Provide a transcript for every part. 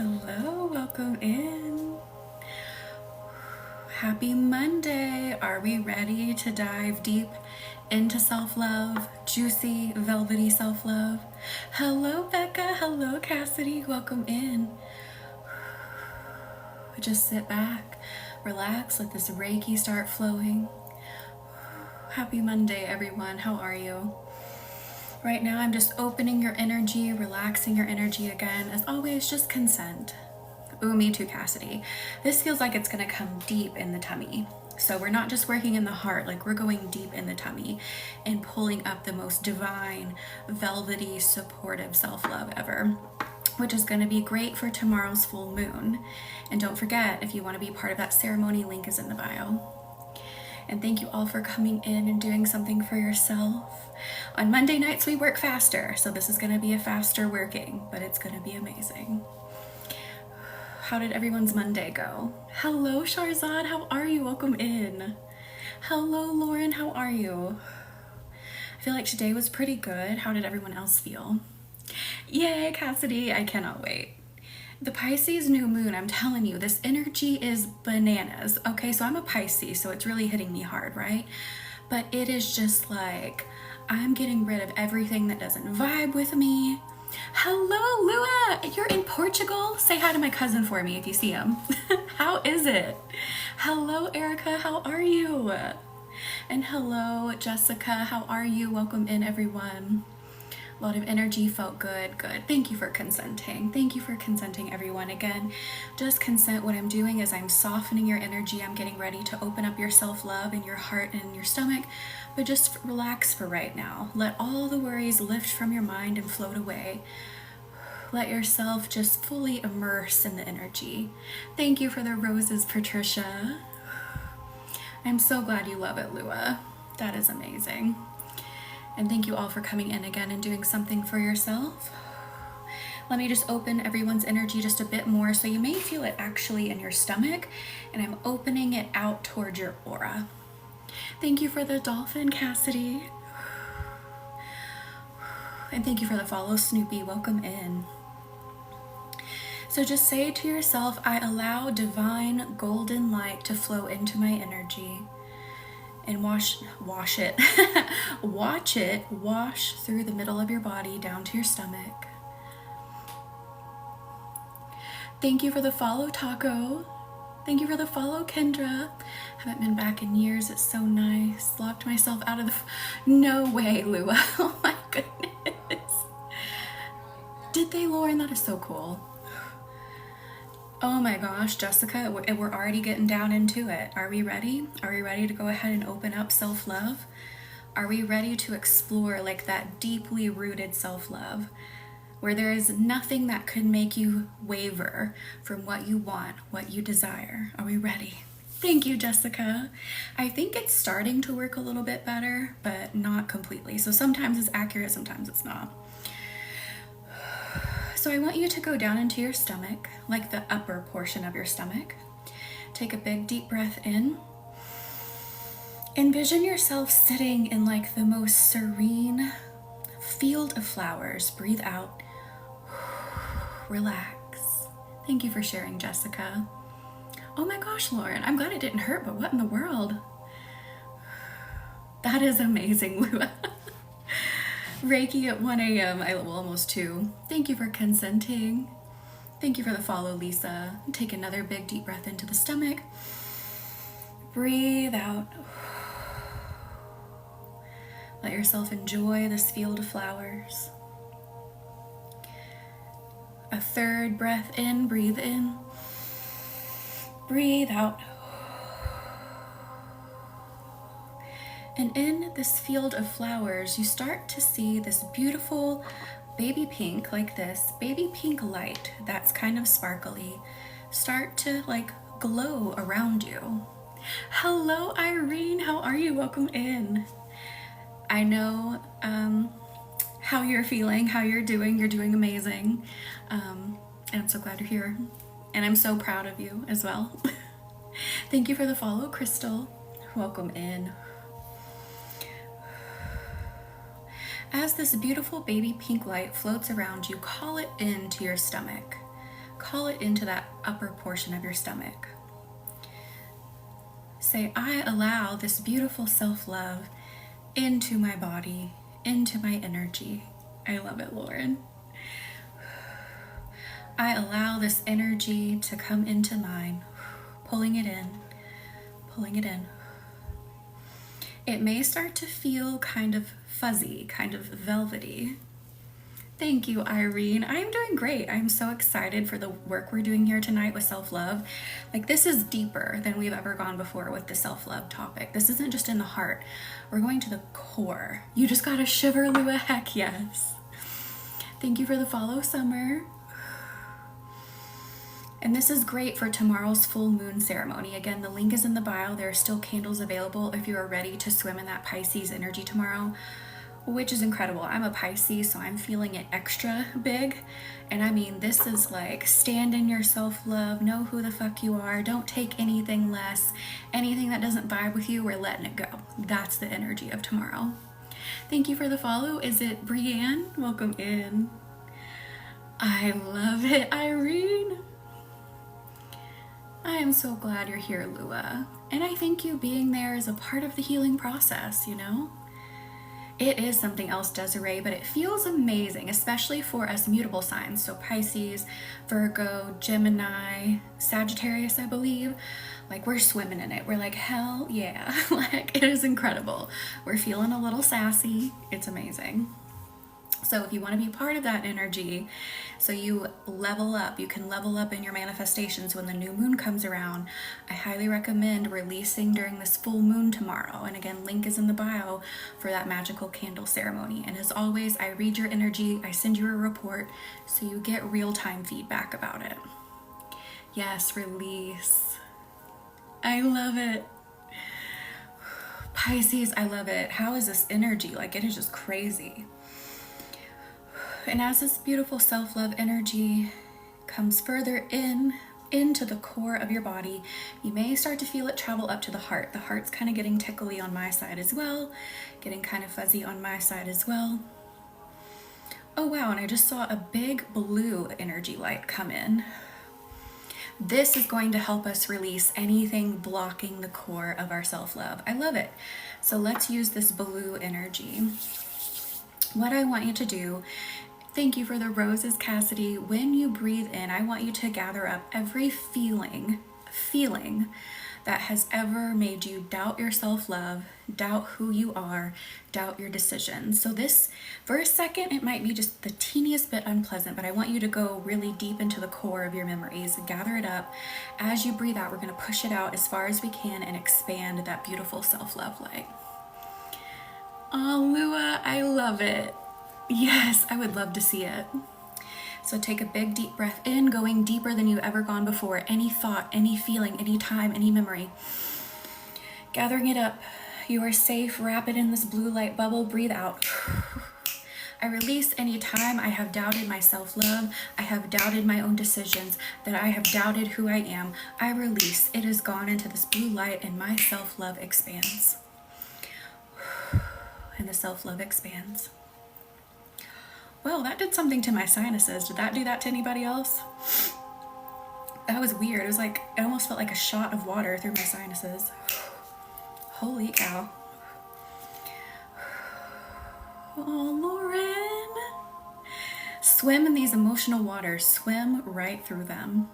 Hello, welcome in. Happy Monday. Are we ready to dive deep into self-love, juicy, velvety self-love? Hello, Becca. Hello, Cassidy. Welcome in. Just sit back, relax, let this Reiki start flowing. Happy Monday, everyone. How are you? Right now, I'm just opening your energy, relaxing your energy again. As always, just consent. Ooh, me too, Cassidy. This feels like it's gonna come deep in the tummy. So we're not just working in the heart, like we're going deep in the tummy and pulling up the most divine, velvety, supportive self-love ever, which is gonna be great for tomorrow's full moon. And don't forget, if you wanna be part of that ceremony, link is in the bio. And thank you all for coming in and doing something for yourself. On Monday nights, we work faster, so this is gonna be a faster working, but it's gonna be amazing. How did everyone's Monday go? Hello, Sharzad, how are you? Welcome in. Hello, Lauren, how are you? I feel like today was pretty good. How did everyone else feel? Yay, Cassidy, I cannot wait. The Pisces new moon, I'm telling you, this energy is bananas. Okay, so I'm a Pisces, so it's really hitting me hard, right? But it is just like, I'm getting rid of everything that doesn't vibe with me. Hello, Lua, you're in Portugal? Say hi to my cousin for me if you see him. How is it? Hello, Erica, how are you? And hello, Jessica, how are you? Welcome in, everyone. A lot of energy, felt good, good. Thank you for consenting. Thank you for consenting, everyone. Again, just consent. What I'm doing is I'm softening your energy. I'm getting ready to open up your self-love in your heart and in your stomach, but just relax for right now. Let all the worries lift from your mind and float away. Let yourself just fully immerse in the energy. Thank you for the roses, Patricia. I'm so glad you love it, Lua. That is amazing. And thank you all for coming in again and doing something for yourself. Let me just open everyone's energy just a bit more so you may feel it actually in your stomach, and I'm opening it out towards your aura. Thank you for the dolphin, Cassidy. And thank you for the follow, Snoopy. Welcome in. So just say to yourself, I allow divine golden light to flow into my energy. And wash it. Watch it wash through the middle of your body down to your stomach. Thank you for the follow, Taco. Thank you for the follow, Kendra. Haven't been back in years. It's so nice. Locked myself out of the... No way, Lua. Oh my goodness. Did they, Lauren? That is so cool. Oh my gosh, Jessica, we're already getting down into it. Are we ready? Are we ready to go ahead and open up self-love? Are we ready to explore like that deeply rooted self-love where there is nothing that could make you waver from what you want, what you desire? Are we ready? Thank you, Jessica. I think it's starting to work a little bit better, but not completely. So sometimes it's accurate, sometimes it's not. So I want you to go down into your stomach, like the upper portion of your stomach. Take a big deep breath in. Envision yourself sitting in like the most serene field of flowers. Breathe out. Relax. Thank you for sharing, Jessica. Oh my gosh, Lauren, I'm glad it didn't hurt, but what in the world? That is amazing, Lua. Reiki at 1 a.m. Well, almost 2. Thank you for consenting. Thank you for the follow, Lisa. Take another big deep breath into the stomach. Breathe out. Let yourself enjoy this field of flowers. A third breath in, breathe in. Breathe out. And in this field of flowers, you start to see this beautiful baby pink, like this, baby pink light that's kind of sparkly, start to like glow around you. Hello, Irene, how are you? Welcome in. I know how you're feeling, how you're doing. You're doing amazing. And I'm so glad you're here. And I'm so proud of you as well. Thank you for the follow, Crystal. Welcome in. As this beautiful baby pink light floats around you, call it into your stomach. call it into that upper portion of your stomach. Say, I allow this beautiful self-love into my body, into my energy. I love it, Lauren. I allow this energy to come into mine, pulling it in, pulling it in. It may start to feel kind of fuzzy, kind of velvety. Thank you, Irene. I'm doing great. I'm so excited for the work we're doing here tonight with self-love. Like, this is deeper than we've ever gone before with the self-love topic. This isn't just in the heart. We're going to the core. You just got a shiver, Lua. Heck yes. Thank you for the follow, Summer. And this is great for tomorrow's full moon ceremony. Again, the link is in the bio. There are still candles available if you are ready to swim in that Pisces energy tomorrow, which is incredible. I'm a Pisces, so I'm feeling it extra big. And I mean, this is like, stand in your self-love, know who the fuck you are, don't take anything less. Anything that doesn't vibe with you, we're letting it go. That's the energy of tomorrow. Thank you for the follow. Is it Brianne? Welcome in. I love it, Irene. I am so glad you're here, Lua. And I think you being there is a part of the healing process, you know? It is something else, Desiree, but it feels amazing, especially for us mutable signs. So Pisces, Virgo, Gemini, Sagittarius, I believe. Like, we're swimming in it. We're like, hell yeah. Like, it is incredible. We're feeling a little sassy. It's amazing. So if you want to be part of that energy, so you level up, you can level up in your manifestations when the new moon comes around. I highly recommend releasing during this full moon tomorrow. And again, link is in the bio for that magical candle ceremony. And as always, I read your energy, I send you a report, so you get real-time feedback about it. Yes, release. I love it. Pisces, I love it. How is this energy? Like, it is just crazy. And as this beautiful self-love energy comes further into the core of your body, you may start to feel it travel up to the heart. The heart's kind of getting tickly on my side as well, getting kind of fuzzy on my side as well. Oh wow, and I just saw a big blue energy light come in. This is going to help us release anything blocking the core of our self-love. I love it. So let's use this blue energy. What I want you to do, thank you for the roses, Cassidy. When you breathe in, I want you to gather up every feeling that has ever made you doubt your self-love, doubt who you are, doubt your decisions. So this, for a second, it might be just the teeniest bit unpleasant, but I want you to go really deep into the core of your memories, gather it up. As you breathe out, we're going to push it out as far as we can and expand that beautiful self-love light. Oh, Lua, I love it. Yes, I would love to see it. So take a big deep breath in, going deeper than you've ever gone before. Any thought, any feeling, any time, any memory. Gathering it up. You are safe. Wrap it in this blue light bubble. Breathe out. I release any time I have doubted my self-love. I have doubted my own decisions, that I have doubted who I am. I release. It has gone into this blue light and my self-love expands. And the self-love expands. Well, that did something to my sinuses. Did that do that to anybody else? That was weird. It was like, it almost felt like a shot of water through my sinuses. Holy cow. Oh, Lauren. Swim in these emotional waters. Swim right through them.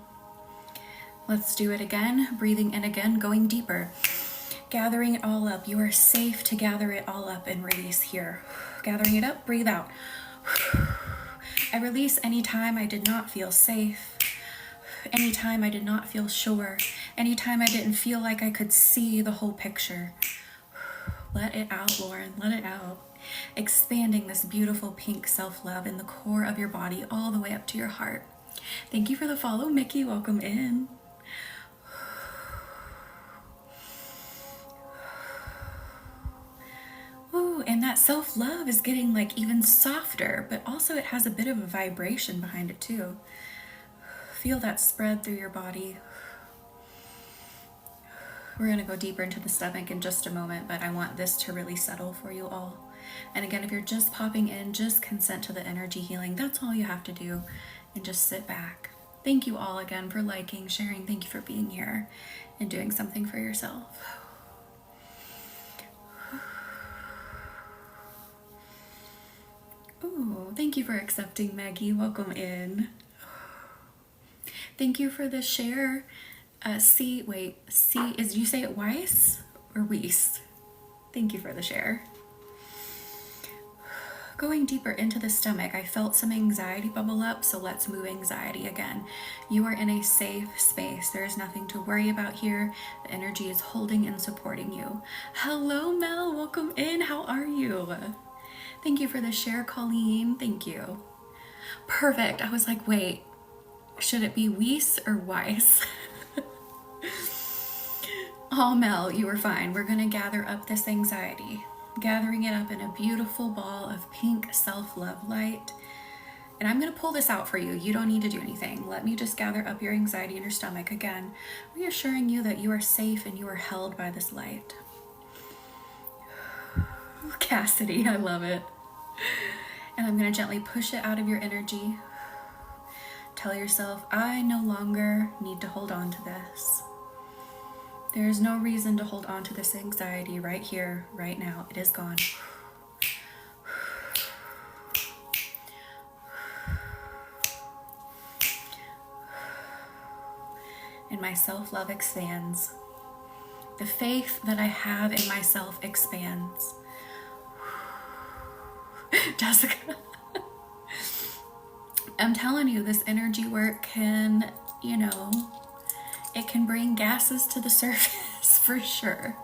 Let's do it again. Breathing in again, going deeper. Gathering it all up. You are safe to gather it all up and release here. Gathering it up, breathe out. I release any time I did not feel safe, any time I did not feel sure, any time I didn't feel like I could see the whole picture. Let it out, Lauren, let it out. Expanding this beautiful pink self-love in the core of your body all the way up to your heart. Thank you for the follow, Mickey. Welcome in. Ooh, and that self-love is getting like even softer, but also it has a bit of a vibration behind it too. Feel that spread through your body. We're gonna go deeper into the stomach in just a moment, but I want this to really settle for you all. And again, if you're just popping in, just consent to the energy healing. That's all you have to do, and just sit back. Thank you all again for liking, sharing. Thank you for being here and doing something for yourself. Ooh, thank you for accepting, Maggie. Welcome in. Thank you for the share. C, is you say it Weiss or Weiss? Thank you for the share. Going deeper into the stomach, I felt some anxiety bubble up, so let's move anxiety again. You are in a safe space. There is nothing to worry about here. The energy is holding and supporting you. Hello, Mel. Welcome in. How are you? Thank you for the share, Colleen. Thank you. Perfect. I was like, wait, should it be Weiss or Weiss? Oh, Mel, you were fine. We're going to gather up this anxiety. Gathering it up in a beautiful ball of pink self-love light. And I'm going to pull this out for you. You don't need to do anything. Let me just gather up your anxiety in your stomach again, reassuring you that you are safe and you are held by this light. Cassidy, I love it. And I'm going to gently push it out of your energy. Tell yourself, I no longer need to hold on to this. There is no reason to hold on to this anxiety right here, right now. It is gone. And my self-love expands. The faith that I have in myself expands. Jessica. I'm telling you, this energy work can, it can bring gases to the surface for sure.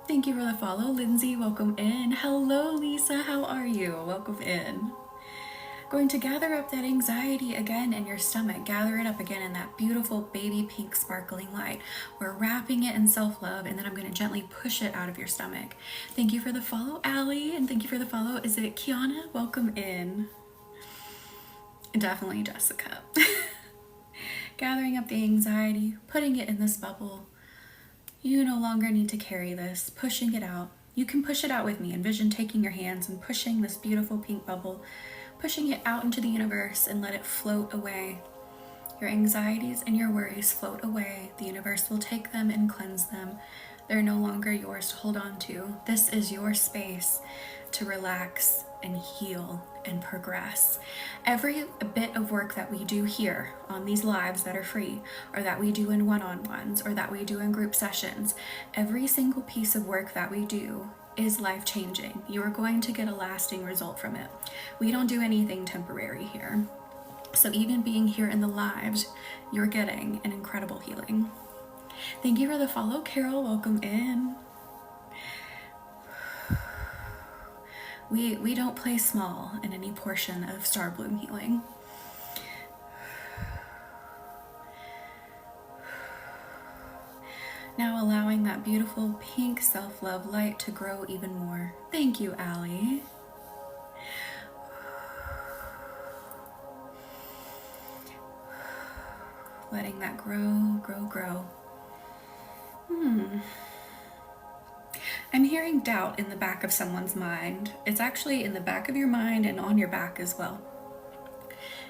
Thank you for the follow, Lindsay. Welcome in. Hello, Lisa. How are you? Welcome in. Going to gather up that anxiety again in your stomach. Gather it up again in that beautiful baby pink sparkling light. We're wrapping it in self-love, and then I'm going to gently push it out of your stomach. Thank you for the follow, Allie, and thank you for the follow. Is it Kiana? Welcome in. Definitely Jessica. Gathering up the anxiety, putting it in this bubble. You no longer need to carry this, pushing it out. You can push it out with me. Envision taking your hands and pushing this beautiful pink bubble, pushing it out into the universe and let it float away. Your anxieties and your worries float away. The universe will take them and cleanse them. They're no longer yours to hold on to. This is your space to relax and heal and progress. Every bit of work that we do here on these lives that are free, or that we do in one-on-ones, or that we do in group sessions, every single piece of work that we do is life-changing. You are going to get a lasting result from it. We don't do anything temporary here. So even being here in the lives, you're getting an incredible healing. Thank you for the follow, Carol. Welcome in. We don't play small in any portion of Star Bloom healing. Now allowing that beautiful pink self-love light to grow even more. Thank you, Allie. Letting that grow, grow, grow. I'm hearing doubt in the back of someone's mind. It's actually in the back of your mind and on your back as well.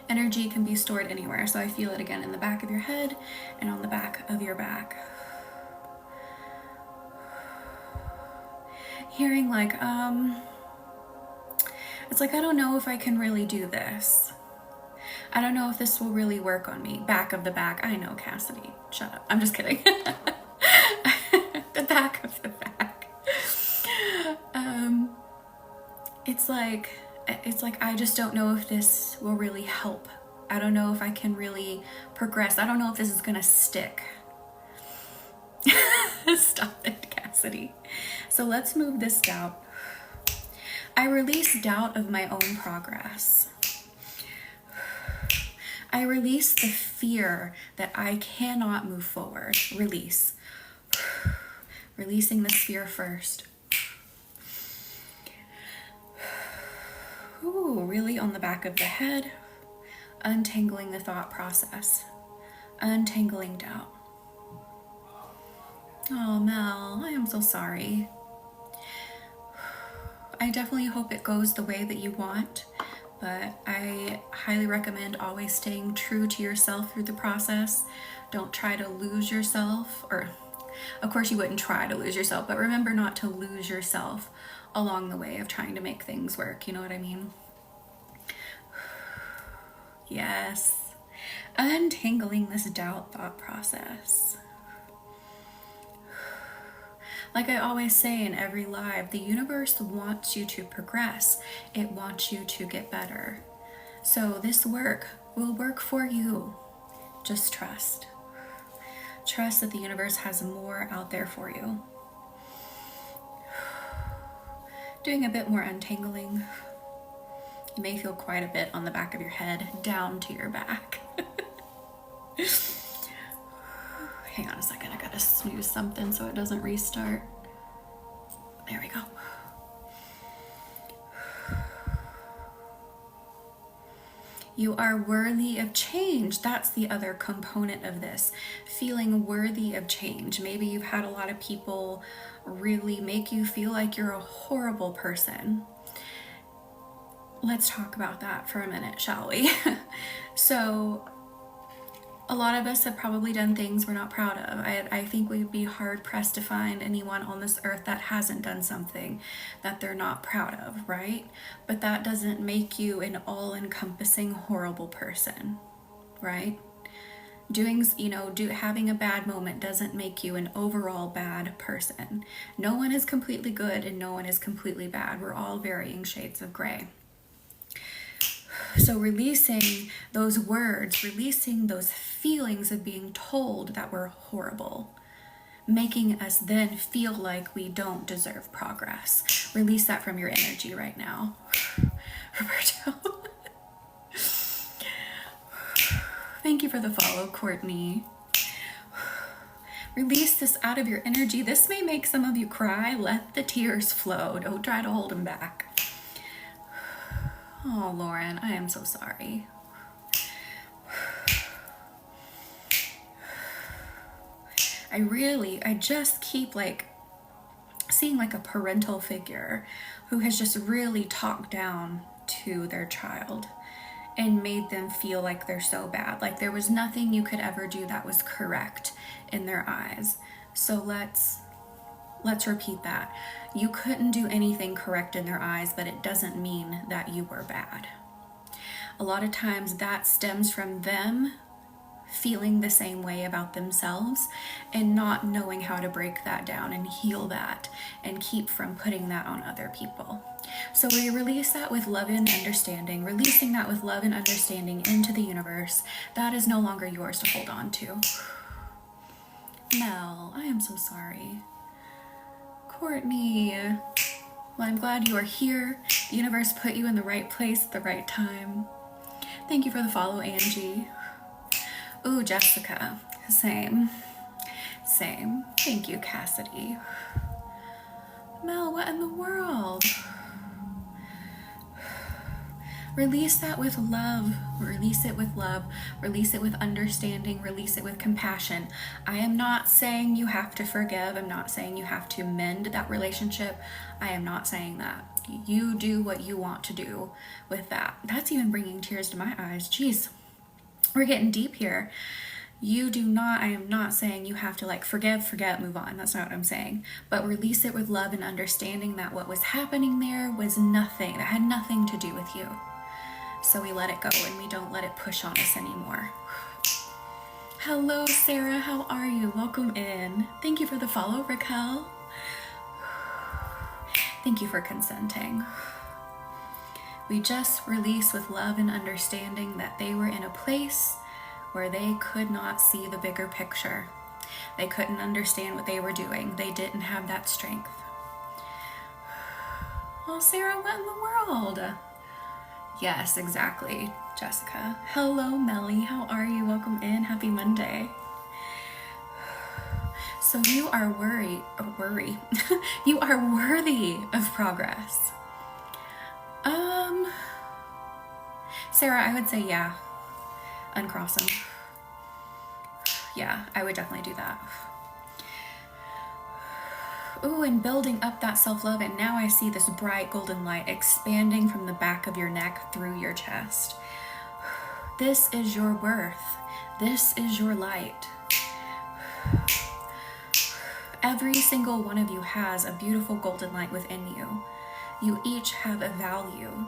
Energy can be stored anywhere, so I feel it again in the back of your head and on the back of your back. Hearing like, it's like, I don't know if I can really do this. I don't know if this will really work on me. Back of the back. I know, Cassidy. Shut up. I'm just kidding. The back of the back. It's like I just don't know if this will really help. I don't know if I can really progress. I don't know if this is gonna stick. Stop it, Cassidy. So let's move this doubt. I release doubt of my own progress. I release the fear that I cannot move forward. Release. Releasing this fear first. Ooh, really on the back of the head. Untangling the thought process. Untangling doubt. Oh, Mel, I am so sorry. I definitely hope it goes the way that you want, but I highly recommend always staying true to yourself through the process. Don't try to lose yourself, or of course you wouldn't try to lose yourself, but remember not to lose yourself along the way of trying to make things work. You know what I mean? Yes. Untangling this doubt thought process. Like I always say in every live, the universe wants you to progress. It wants you to get better. So this work will work for you. Just trust. Trust that the universe has more out there for you. Doing a bit more untangling. You may feel quite a bit on the back of your head, down to your back. Hang on a second, I gotta snooze something so it doesn't restart. There we go. You are worthy of change. That's the other component of this. Feeling worthy of change. Maybe you've had a lot of people really make you feel like you're a horrible person. Let's talk about that for a minute, shall we? So, a lot of us have probably done things we're not proud of. I think we'd be hard pressed to find anyone on this earth that hasn't done something that they're not proud of, right? But that doesn't make you an all-encompassing horrible person, right? Having a bad moment doesn't make you an overall bad person. No one is completely good and no one is completely bad. We're all varying shades of gray. So releasing those words, releasing those feelings of being told that we're horrible, making us then feel like we don't deserve progress. Release that from your energy right now. Roberto. Thank you for the follow, Courtney. Release this out of your energy. This may make some of you cry. Let the tears flow. Don't try to hold them back. Oh, Lauren, I am so sorry. I just keep seeing a parental figure who has just really talked down to their child and made them feel like they're so bad. Like there was nothing you could ever do that was correct in their eyes. So let's repeat that. You couldn't do anything correct in their eyes, but it doesn't mean that you were bad. A lot of times that stems from them feeling the same way about themselves and not knowing how to break that down and heal that and keep from putting that on other people. So we release that with love and understanding, releasing that with love and understanding into the universe. That is no longer yours to hold on to. Mel, I am so sorry. Courtney, well, I'm glad you are here. The universe put you in the right place at the right time. Thank you for the follow, Angie. Ooh, Jessica, same. Thank you, Cassidy. Mel, what in the world? Release that with love. Release it with love. Release it with understanding. Release it with compassion. I am not saying you have to forgive. I'm not saying you have to mend that relationship. I am not saying that. You do what you want to do with that. That's even bringing tears to my eyes. Jeez, we're getting deep here. I am not saying you have to forgive, forget, move on. That's not what I'm saying. But release it with love and understanding that what was happening there was nothing. That had nothing to do with you. So we let it go and we don't let it push on us anymore. Hello, Sarah. How are you? Welcome in. Thank you for the follow, Raquel. Thank you for consenting. We just release with love and understanding that they were in a place where they could not see the bigger picture. They couldn't understand what they were doing. They didn't have that strength. Oh, Sarah, what in the world? Yes, exactly, Jessica. Hello, Melly. How are you? Welcome in. Happy Monday. So you are you are worthy of progress. Sarah, I would say yeah. Uncross them. Yeah, I would definitely do that. Ooh, and building up that self-love, and now I see this bright golden light expanding from the back of your neck through your chest. This is your worth. This is your light. Every single one of you has a beautiful golden light within you. You each have a value,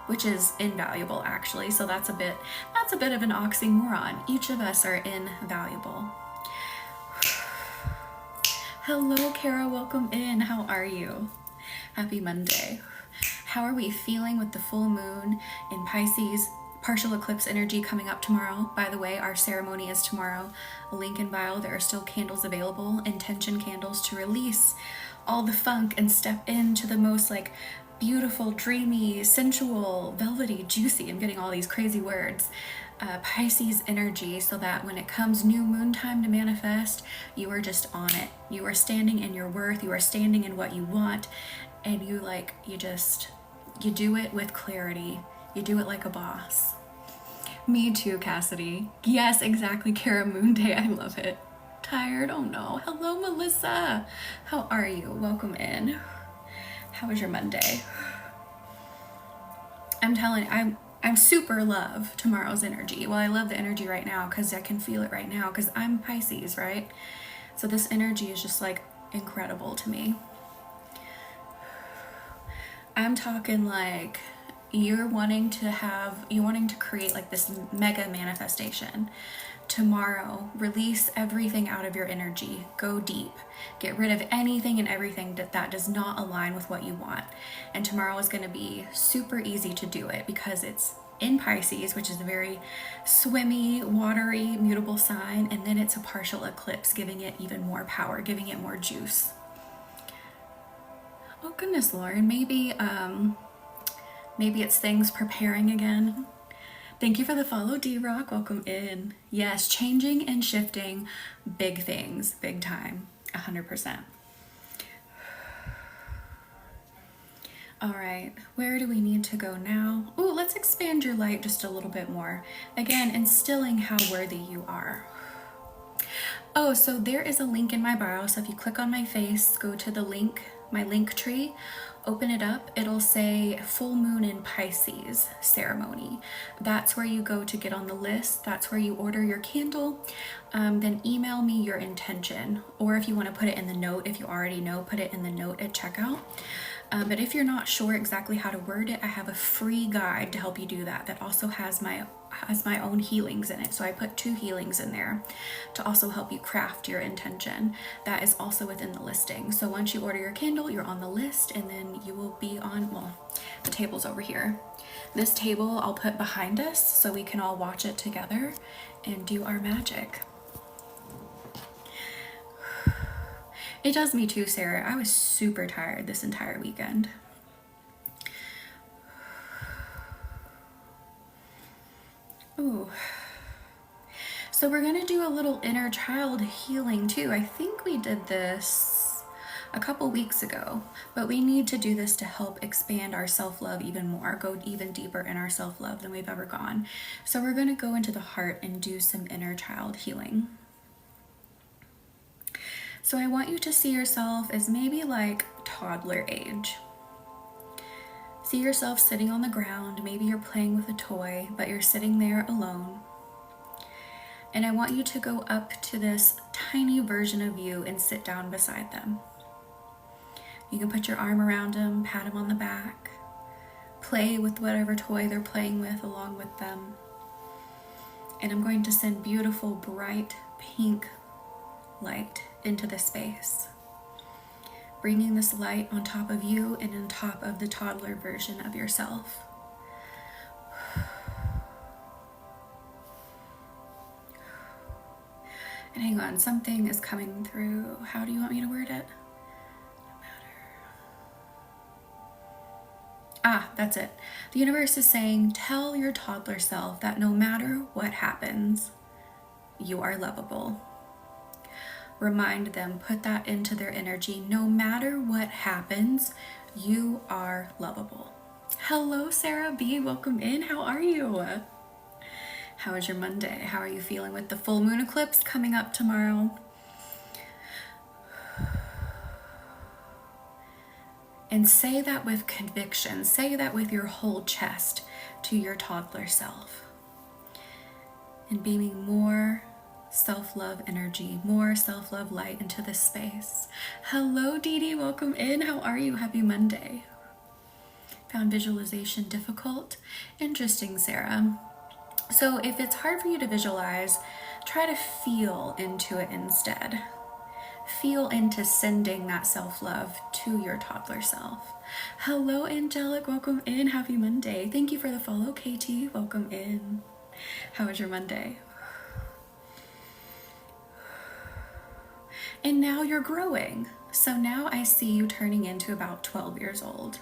which is invaluable actually. So that's a bit of an oxymoron. Each of us are invaluable. Hello, Kara, welcome in. How are you? Happy Monday. How are we feeling with the full moon in Pisces? Partial eclipse energy coming up tomorrow. By the way, our ceremony is tomorrow. A link in bio. There are still candles available, intention candles, to release all the funk and step into the most like beautiful, dreamy, sensual, velvety, juicy. I'm getting all these crazy words. Pisces energy, so that when it comes new moon time to manifest, you are just on it. You are standing in your worth. You are standing in what you want, and you do it with clarity. You do it like a boss. Me too, Cassidy. Yes, exactly, Kara, Moon Day. I love it. Tired? Oh no. Hello, Melissa. How are you? Welcome in. How was your Monday? I'm telling you, I'm super love tomorrow's energy. Well, I love the energy right now because I can feel it right now because I'm Pisces, right? So this energy is just like incredible to me. I'm talking like you're wanting to create like this mega manifestation. Tomorrow, release everything out of your energy. Go deep. Get rid of anything and everything that does not align with what you want. And tomorrow is going to be super easy to do it because it's in Pisces, which is a very swimmy, watery, mutable sign. And then it's a partial eclipse, giving it even more power, giving it more juice. Oh goodness, Lauren, maybe it's things preparing again. Thank you for the follow, D-Rock. Welcome in. Yes, changing and shifting, big things, big time, 100%. All right, where do we need to go now? Ooh, let's expand your light just a little bit more. Again, instilling how worthy you are. Oh, so there is a link in my bio. So if you click on my face, go to the link, my link tree, open it up, it'll say full moon in Pisces ceremony. That's where you go to get on the list. That's where you order your candle. Then email me your intention, or if you want to put it in the note, if you already know, put it in the note at checkout. But if you're not sure exactly how to word it, I have a free guide to help you do that. That also has my own healings in it. So I put 2 healings in there to also help you craft your intention. That is also within the listing. So once you order your candle, you're on the list, and then you will be on, well, the table's over here. This table I'll put behind us so we can all watch it together and do our magic. It does me too, Sarah. I was super tired this entire weekend. Ooh. So we're gonna do a little inner child healing too. I think we did this a couple weeks ago, but we need to do this to help expand our self-love even more, go even deeper in our self-love than we've ever gone. So we're gonna go into the heart and do some inner child healing. So I want you to see yourself as maybe like toddler age. See yourself sitting on the ground. Maybe you're playing with a toy, but you're sitting there alone. And I want you to go up to this tiny version of you and sit down beside them. You can put your arm around them, pat them on the back, play with whatever toy they're playing with along with them. And I'm going to send beautiful, bright, pink light into the space, bringing this light on top of you and on top of the toddler version of yourself. And hang on, something is coming through. How do you want me to word it? No matter. That's it. The universe is saying, tell your toddler self that no matter what happens, you are lovable. Remind them, put that into their energy. No matter what happens, you are lovable. Hello, Sarah B. Welcome in. How are you? How was your Monday? How are you feeling with the full moon eclipse coming up tomorrow? And say that with conviction. Say that with your whole chest to your toddler self. And beaming more self-love energy, more self-love light into this space. Hello, Dee Dee. Welcome in. How are you? Happy Monday. Found visualization difficult? Interesting, Sarah. So if it's hard for you to visualize, try to feel into it instead. Feel into sending that self-love to your toddler self. Hello, Angelic. Welcome in. Happy Monday. Thank you for the follow, Katie. Welcome in. How was your Monday? And now you're growing. So now I see you turning into about 12 years old.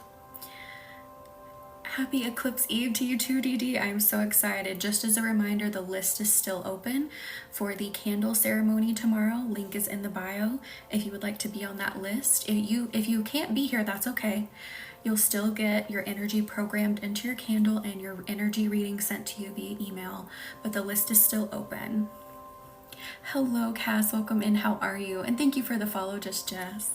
Happy Eclipse Eve to you too, Dee Dee. I'm so excited. Just as a reminder, the list is still open for the candle ceremony tomorrow. Link is in the bio if you would like to be on that list. If you can't be here, that's okay. You'll still get your energy programmed into your candle and your energy reading sent to you via email, but the list is still open. Hello, Cass. Welcome in. How are you? And thank you for the follow, Just Jess.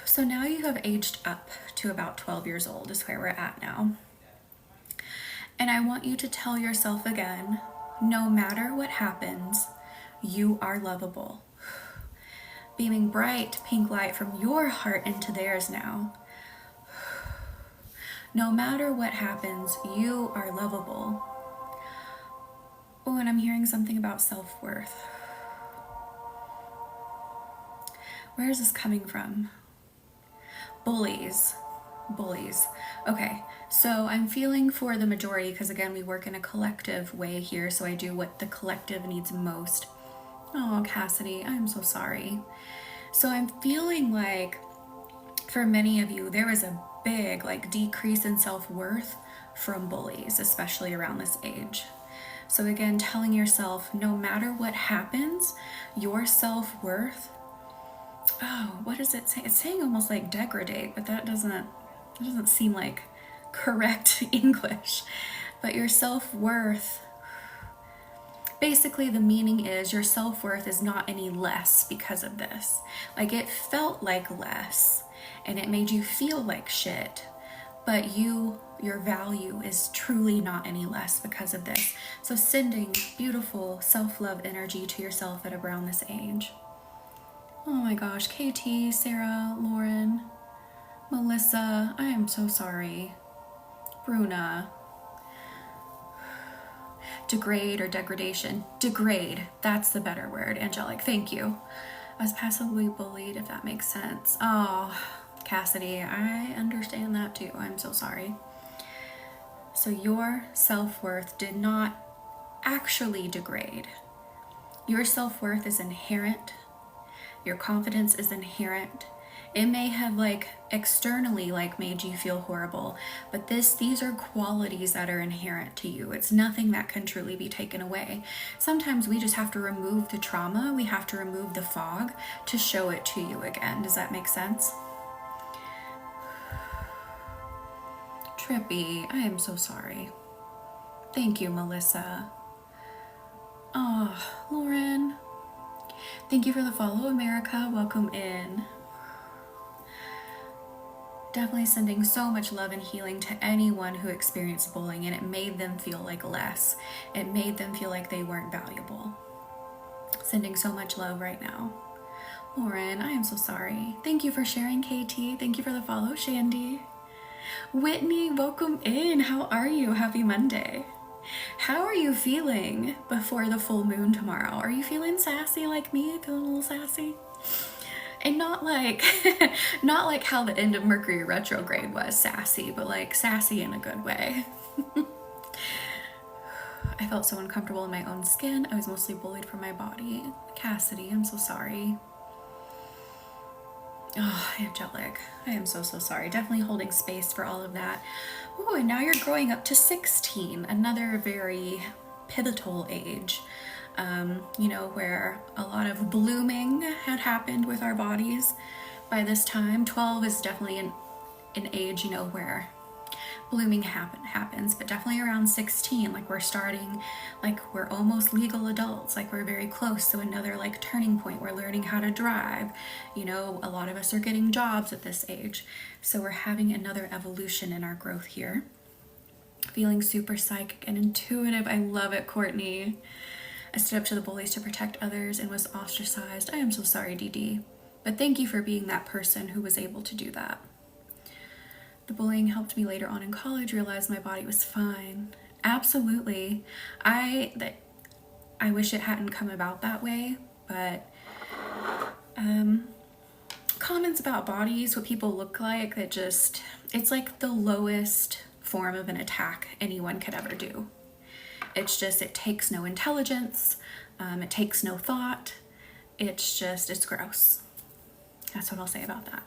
So now you have aged up to about 12 years old is where we're at now. And I want you to tell yourself again, no matter what happens, you are lovable. Beaming bright pink light from your heart into theirs now. No matter what happens, you are lovable. Oh, and I'm hearing something about self-worth. Where is this coming from? Bullies. Okay, so I'm feeling for the majority because again, we work in a collective way here, so I do what the collective needs most. Oh, Cassidy, I'm so sorry. So I'm feeling like for many of you, there is a big decrease in self-worth from bullies, especially around this age. So again, telling yourself, no matter what happens, your self-worth, oh, what does it say? It's saying almost like degrade, but that doesn't seem like correct English. But your self-worth, basically the meaning is your self-worth is not any less because of this. Like it felt like less and it made you feel like shit, but your value is truly not any less because of this. So sending beautiful self-love energy to yourself at around this age. Oh my gosh, KT, Sarah, Lauren, Melissa, I am so sorry. Bruna. Degrade or degradation. Degrade, that's the better word. Angelic, thank you. I was passively bullied, if that makes sense. Oh, Cassidy, I understand that too. I'm so sorry. So your self-worth did not actually degrade. Your self-worth is inherent. Your confidence is inherent. It may have externally made you feel horrible, but these are qualities that are inherent to you. It's nothing that can truly be taken away. Sometimes we just have to remove the trauma. We have to remove the fog to show it to you again. Does that make sense? Trippy, I am so sorry. Thank you, Melissa. Oh, Lauren. Thank you for the follow, America. Welcome in. Definitely sending so much love and healing to anyone who experienced bullying and it made them feel like less. It made them feel like they weren't valuable. Sending so much love right now. Lauren, I am so sorry. Thank you for sharing, KT. Thank you for the follow, Shandy. Whitney, welcome in. How are you? Happy Monday. How are you feeling before the full moon tomorrow? Are you feeling sassy like me? Feeling a little sassy? And not like how the end of Mercury retrograde was sassy, but sassy in a good way. I felt so uncomfortable in my own skin. I was mostly bullied for my body. Cassidy, I'm so sorry. Oh, Angelic, I am so sorry. Definitely holding space for all of that. Oh, and now you're growing up to 16, another very pivotal age, where a lot of blooming had happened with our bodies by this time. 12 is definitely an age, where blooming happens, but definitely around 16, like we're starting, like we're almost legal adults, like we're very close. So another like turning point, we're learning how to drive. You know, a lot of us are getting jobs at this age. So we're having another evolution in our growth here. Feeling super psychic and intuitive. I love it, Courtney. I stood up to the bullies to protect others and was ostracized. I am so sorry, Dee. But thank you for being that person who was able to do that. The bullying helped me later on in college realize my body was fine. Absolutely. I wish it hadn't come about that way, but comments about bodies, what people look like, that just, it's like the lowest form of an attack anyone could ever do. It's just, it takes no intelligence, it takes no thought, it's gross. That's what I'll say about that.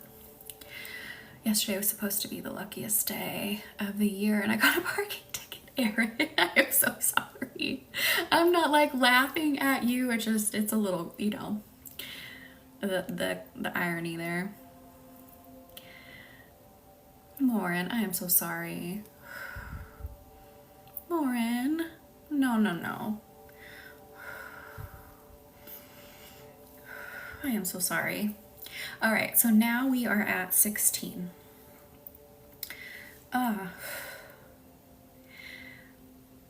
Yesterday was supposed to be the luckiest day of the year and I got a parking ticket, Erin. I am so sorry. I'm not like laughing at you, it's a little, you know, the irony there. Lauren, I am so sorry. Lauren, no. I am so sorry. All right, so now we are at 16.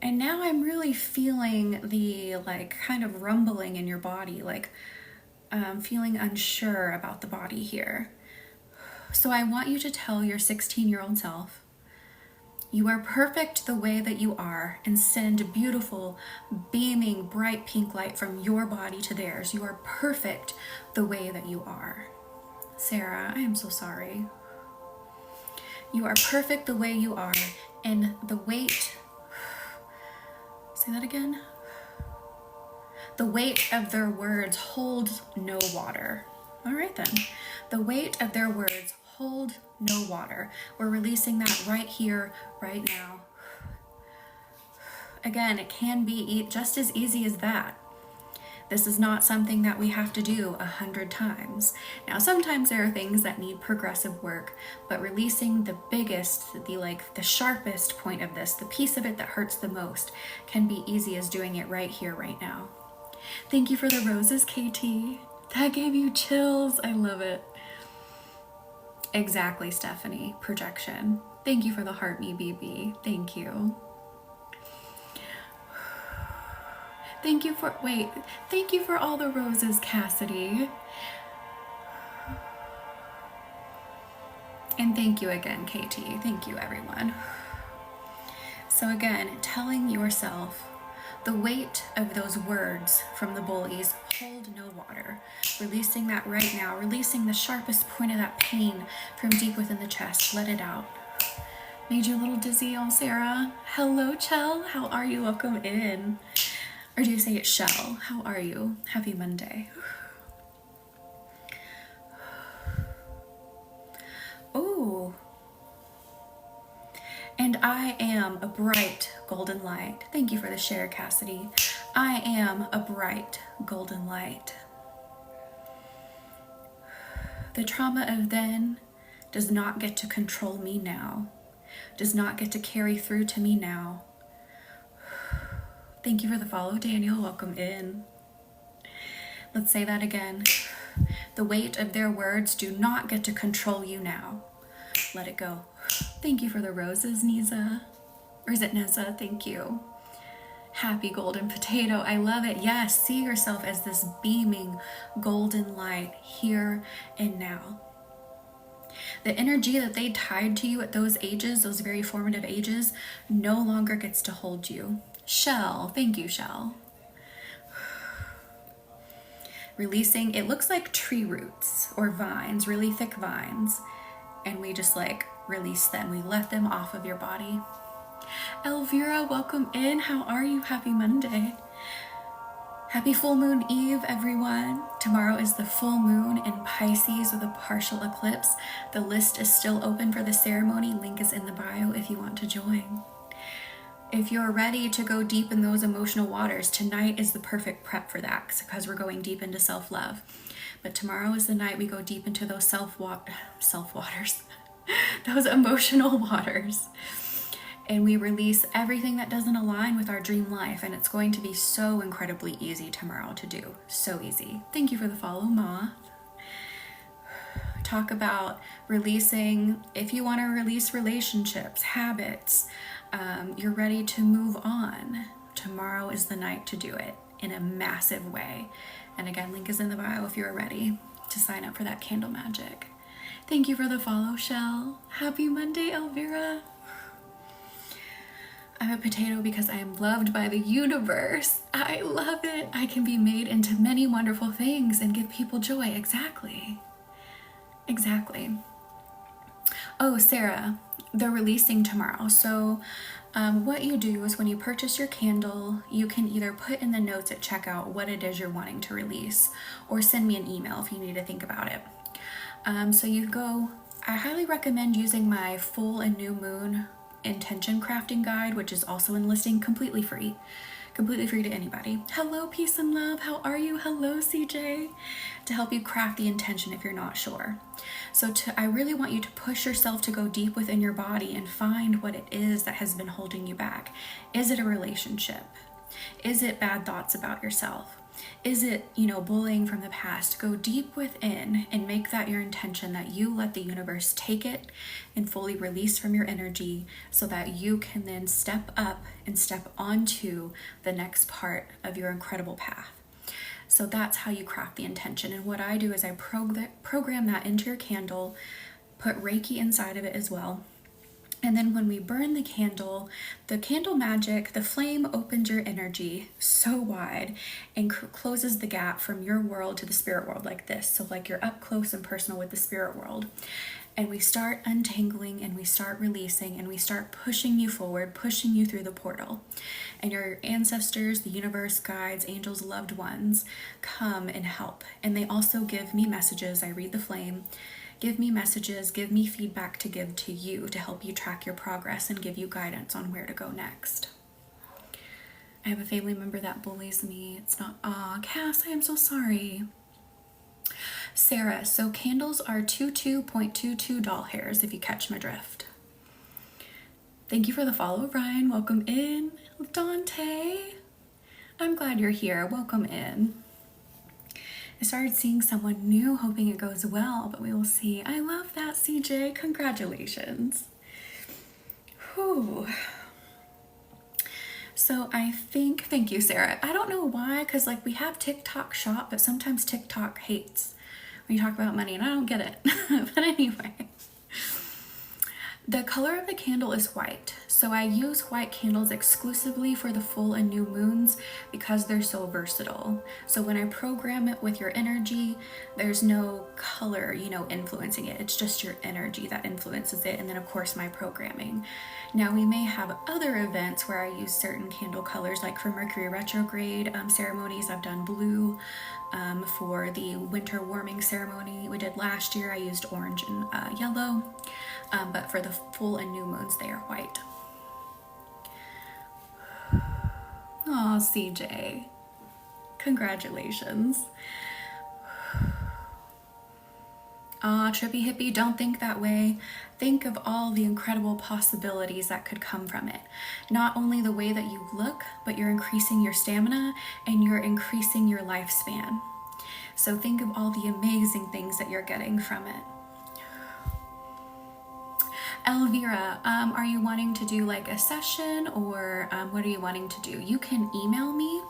And now I'm really feeling the like kind of rumbling in your body, like feeling unsure about the body here. So I want you to tell your 16-year-old self, you are perfect the way that you are, and send beautiful, beaming, bright pink light from your body to theirs. You are perfect the way that you are. Sarah, I am so sorry. You are perfect the way you are, and the weight, say that again. The weight of their words holds no water. All right then. The weight of their words hold no water. We're releasing that right here, right now. Again, it can be just as easy as that. This is not something that we have to do 100 times. Now, sometimes there are things that need progressive work, but releasing the biggest, the sharpest point of this, the piece of it that hurts the most, can be easy as doing it right here, right now. Thank you for the roses, KT. That gave you chills. I love it. Exactly, Stephanie. Projection. Thank you for the heart me, BB. Thank you. Thank you for all the roses, Cassidy. And thank you again, KT. Thank you, everyone. So again, telling yourself the weight of those words from the bullies hold no water. Releasing that right now, releasing the sharpest point of that pain from deep within the chest. Let it out. Made you a little dizzy, oh Sarah. Hello, Chell. How are you? Welcome in. Or do you say it's Shell? How are you? Happy Monday. Oh. And I am a bright golden light. Thank you for the share, Cassidy. I am a bright golden light. The trauma of then does not get to control me now, does not get to carry through to me now. Thank you for the follow, Daniel. Welcome in. Let's say that again. The weight of their words do not get to control you now. Let it go. Thank you for the roses, Niza. Or is it Neza? Thank you. Happy golden potato. I love it. Yes, see yourself as this beaming golden light here and now. The energy that they tied to you at those ages, those very formative ages, no longer gets to hold you. Shell. Thank you, Shell. Releasing, it looks like tree roots or vines, really thick vines. And we just release them. We let them off of your body. Elvira, welcome in. How are you? Happy Monday. Happy full moon eve, everyone. Tomorrow is the full moon in Pisces with a partial eclipse. The list is still open for the ceremony. Link is in the bio if you want to join. If you're ready to go deep in those emotional waters, tonight is the perfect prep for that because we're going deep into self-love. But tomorrow is the night we go deep into those self-waters, those emotional waters. and we release everything that doesn't align with our dream life, and it's going to be so incredibly easy tomorrow to do. So easy. Thank you for the follow, Ma. Talk about releasing, if you want to release relationships, habits, you're ready to move on. Tomorrow is the night to do it in a massive way. And again, link is in the bio if you're ready to sign up for that candle magic. Thank you for the follow, Shell. Happy Monday, Elvira. I'm a potato because I am loved by the universe. I love it. I can be made into many wonderful things and give people joy. Exactly. Exactly. Oh, Sarah, they're releasing tomorrow. So what you do is when you purchase your candle, you can either put in the notes at checkout what it is you're wanting to release, or send me an email if you need to think about it. So you go, I highly recommend using my full and new moon intention crafting guide, which is also in listing, completely free to anybody. Hello, peace and love. How are you? Hello, CJ, to help you craft the intention if you're not sure. So I really want you to push yourself to go deep within your body and find what it is that has been holding you back. Is it a relationship? Is it bad thoughts about yourself? Is it, bullying from the past? Go deep within and make that your intention, that you let the universe take it and fully release from your energy, so that you can then step up and step onto the next part of your incredible path. So that's how you craft the intention. And what I do is I program that into your candle, put Reiki inside of it as well. And then when we burn the candle magic, the flame opens your energy so wide and closes the gap from your world to the spirit world like this. So like you're up close and personal with the spirit world. And we start untangling and we start releasing and we start pushing you forward, pushing you through the portal. And your ancestors, the universe, guides, angels, loved ones come and help. And they also give me messages. I read the flame. Give me messages, give me feedback to give to you to help you track your progress and give you guidance on where to go next. I have a family member that bullies me. It's not, Cass, I am so sorry. Sarah, so candles are 22.22 doll hairs, if you catch my drift. Thank you for the follow, Ryan. Welcome in. Dante, I'm glad you're here. Welcome in. I started seeing someone new, hoping it goes well, but we will see. I love that, CJ. Congratulations. Whew. So I think, thank you, Sarah. I don't know why, because we have TikTok shop, but sometimes TikTok hates when you talk about money, and I don't get it. But anyway, the color of the candle is white. So I use white candles exclusively for the full and new moons because they're so versatile. So when I program it with your energy, there's no color, influencing it. It's just your energy that influences it. And then of course my programming. Now we may have other events where I use certain candle colors, like for Mercury retrograde ceremonies, I've done blue. For the winter warming ceremony we did last year, I used orange and yellow. But for the full and new moons, they are white. Oh, CJ, congratulations. Trippy hippie, don't think that way. Think of all the incredible possibilities that could come from it. Not only the way that you look, but you're increasing your stamina and you're increasing your lifespan. So think of all the amazing things that you're getting from it. Elvira, are you wanting to do a session, or what are you wanting to do? You can email me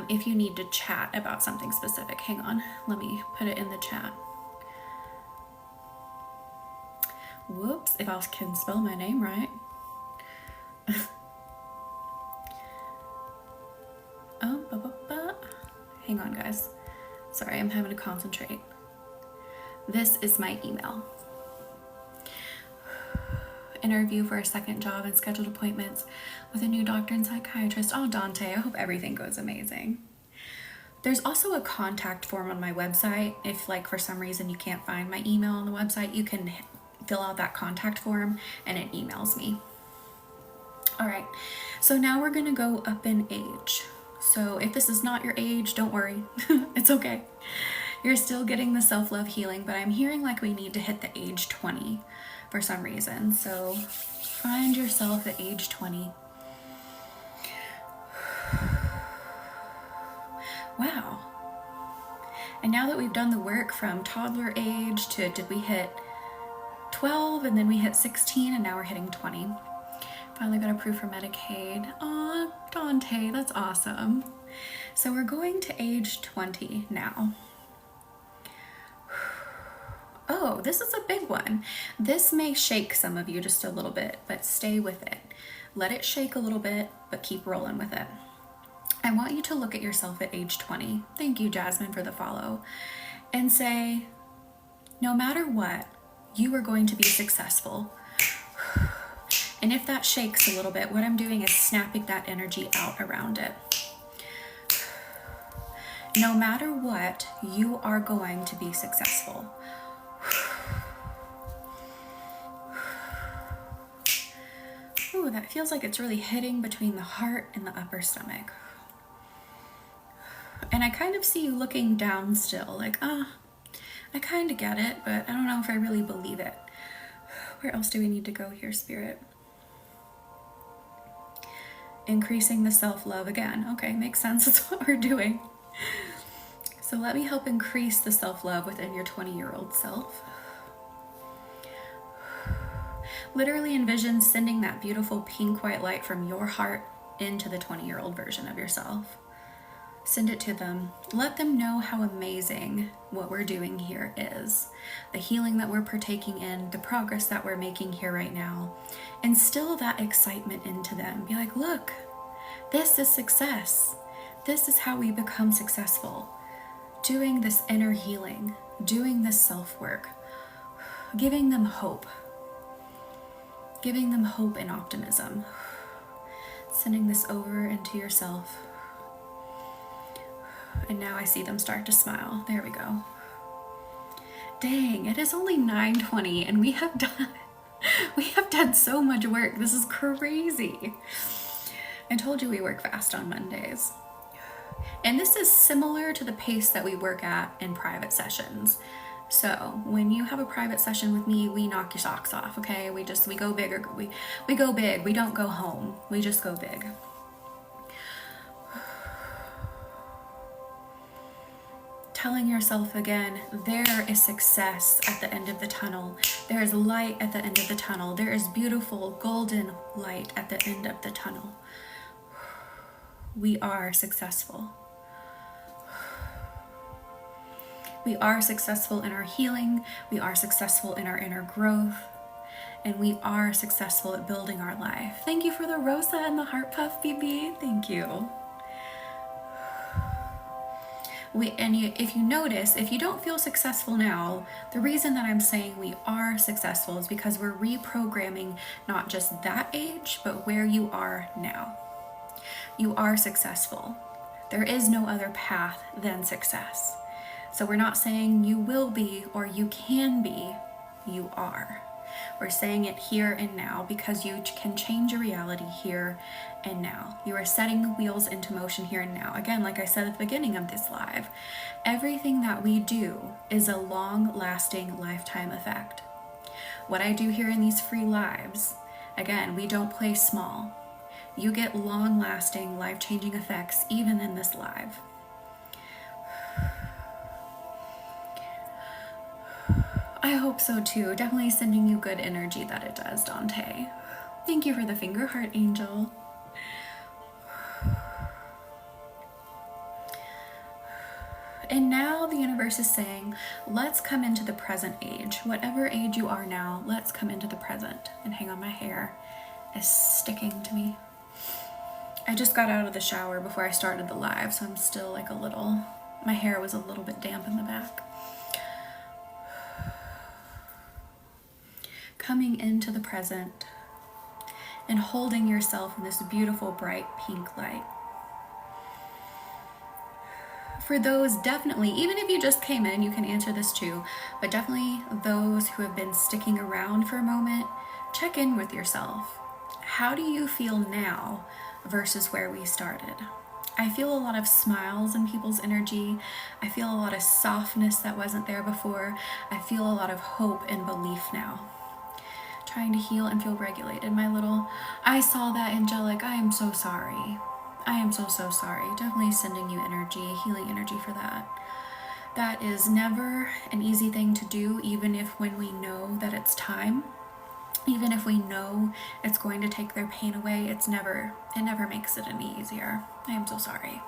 if you need to chat about something specific. Hang on, let me put it in the chat. Whoops, if I can spell my name right. Hang on, guys. Sorry, I'm having to concentrate. This is my email. Interview for a second job and scheduled appointments with a new doctor and psychiatrist. Oh, Dante, I hope everything goes amazing. There's also a contact form on my website. If for some reason you can't find my email on the website, you can fill out that contact form and it emails me. All right, so now we're gonna go up in age. So if this is not your age, don't worry, it's okay. You're still getting the self-love healing, but I'm hearing we need to hit the age 20 for some reason. So find yourself at age 20. Wow. And now that we've done the work from toddler age to, did we hit 12 and then we hit 16 and now we're hitting 20. Finally got approved for Medicaid. Aw, Dante, that's awesome. So we're going to age 20 now. Oh, this is a big one. This may shake some of you just a little bit, but stay with it. Let it shake a little bit, but keep rolling with it. I want you to look at yourself at age 20. Thank you, Jasmine, for the follow. And say, no matter what, you are going to be successful. And if that shakes a little bit, what I'm doing is snapping that energy out around it. No matter what, you are going to be successful. Ooh, that feels like it's really hitting between the heart and the upper stomach. And I kind of see you looking down still, like, I kind of get it, but I don't know if I really believe it. Where else do we need to go here, Spirit? Increasing the self-love again. Okay, makes sense. That's what we're doing. So let me help increase the self-love within your 20-year-old self. Literally envision sending that beautiful pink white light from your heart into the 20-year-old version of yourself. Send it to them. Let them know how amazing what we're doing here is. The healing that we're partaking in, the progress that we're making here right now. Instill that excitement into them. Be like, look, this is success. This is how we become successful. Doing this inner healing, doing this self-work, giving them hope. Giving them hope and optimism. Sending this over into yourself. And now I see them start to smile. There we go. Dang, it is only 9:20 and we have done so much work. This is crazy. I told you we work fast on Mondays. And this is similar to the pace that we work at in private sessions. So when you have a private session with me, we knock your socks off, okay? We go big, or we go big. We don't go home. We just go big. Telling yourself again, there is success at the end of the tunnel. There is light at the end of the tunnel. There is beautiful golden light at the end of the tunnel. We are successful. We are successful in our healing. We are successful in our inner growth. And we are successful at building our life. Thank you for the Rosa and the heart puff, BB. Thank you. If you notice, if you don't feel successful now, the reason that I'm saying we are successful is because we're reprogramming not just that age, but where you are now. You are successful. There is no other path than success. So we're not saying you will be or you can be, you are. We're saying it here and now because you can change your reality here and now. You are setting the wheels into motion here and now. Again, like I said at the beginning of this live, everything that we do is a long-lasting lifetime effect. What I do here in these free lives, again, we don't play small. You get long-lasting, life-changing effects even in this live. I hope so too. Definitely sending you good energy that it does, Dante. Thank you for the finger heart, Angel. And now the universe is saying, let's come into the present age. Whatever age you are now, let's come into the present. And hang on, my hair is sticking to me. I just got out of the shower before I started the live, so I'm still like my hair was a little bit damp in the back. Coming into the present and holding yourself in this beautiful bright pink light. For those definitely, even if you just came in, you can answer this too, but definitely those who have been sticking around for a moment, check in with yourself. How do you feel now versus where we started? I feel a lot of smiles in people's energy. I feel a lot of softness that wasn't there before. I feel a lot of hope and belief now. Trying to heal and feel regulated, my little. I saw that, angelic. I am so sorry. I am so sorry. Definitely sending you energy, healing energy for that. That is never an easy thing to do, even if when we know that it's time, even if we know it's going to take their pain away, it never makes it any easier. I am so sorry.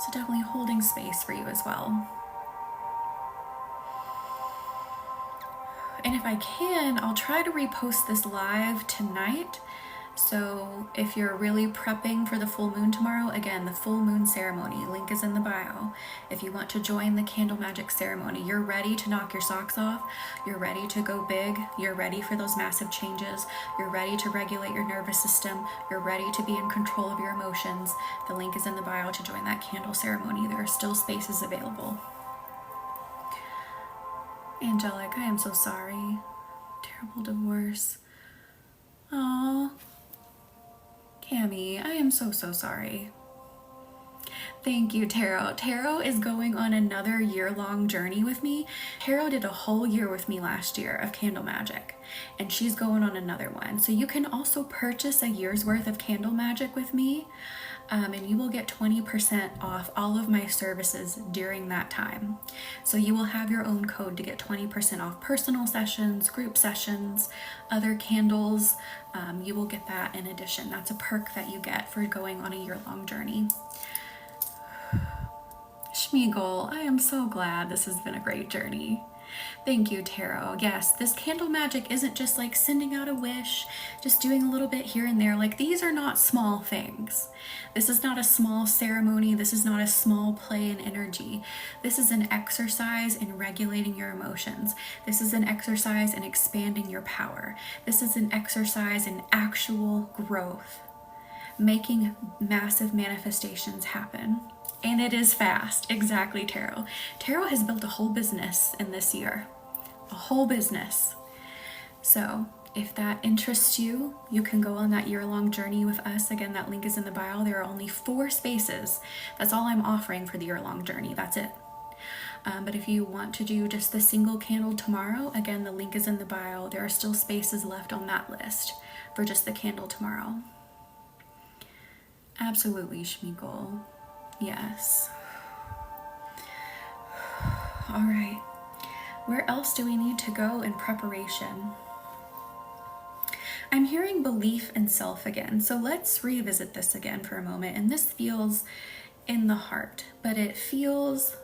So definitely holding space for you as well. And if I can, I'll try to repost this live tonight. So if you're really prepping for the full moon tomorrow, again, the full moon ceremony, link is in the bio. If you want to join the candle magic ceremony, you're ready to knock your socks off, you're ready to go big, you're ready for those massive changes, you're ready to regulate your nervous system, you're ready to be in control of your emotions, the link is in the bio to join that candle ceremony. There are still spaces available. Angelic, I am so sorry. Terrible divorce. Aww. Cami, I am so sorry. Thank you, Tarot. Tarot is going on another year-long journey with me. Tarot did a whole year with me last year of candle magic, and she's going on another one. So you can also purchase a year's worth of candle magic with me, and you will get 20% off all of my services during that time. So you will have your own code to get 20% off personal sessions, group sessions, other candles. You will get that in addition. That's a perk that you get for going on a year-long journey. Schmeagol, I am so glad this has been a great journey. Thank you, Tarot. Yes, this candle magic isn't just like sending out a wish, just doing a little bit here and there. Like, these are not small things. This is not a small ceremony. This is not a small play in energy. This is an exercise in regulating your emotions. This is an exercise in expanding your power. This is an exercise in actual growth, making massive manifestations happen. And it is fast. Exactly, Tarot. Tarot has built a whole business in this year. A whole business. So if that interests you, you can go on that year-long journey with us. Again, that link is in the bio. There are only 4 spaces. That's all I'm offering for the year-long journey. That's it. But if you want to do just the single candle tomorrow, again, the link is in the bio. There are still spaces left on that list for just the candle tomorrow. Absolutely, Schmeagol. Yes. All right. Where else do we need to go in preparation? I'm hearing belief in self again. So let's revisit this again for a moment. And this feels in the heart, but it feels...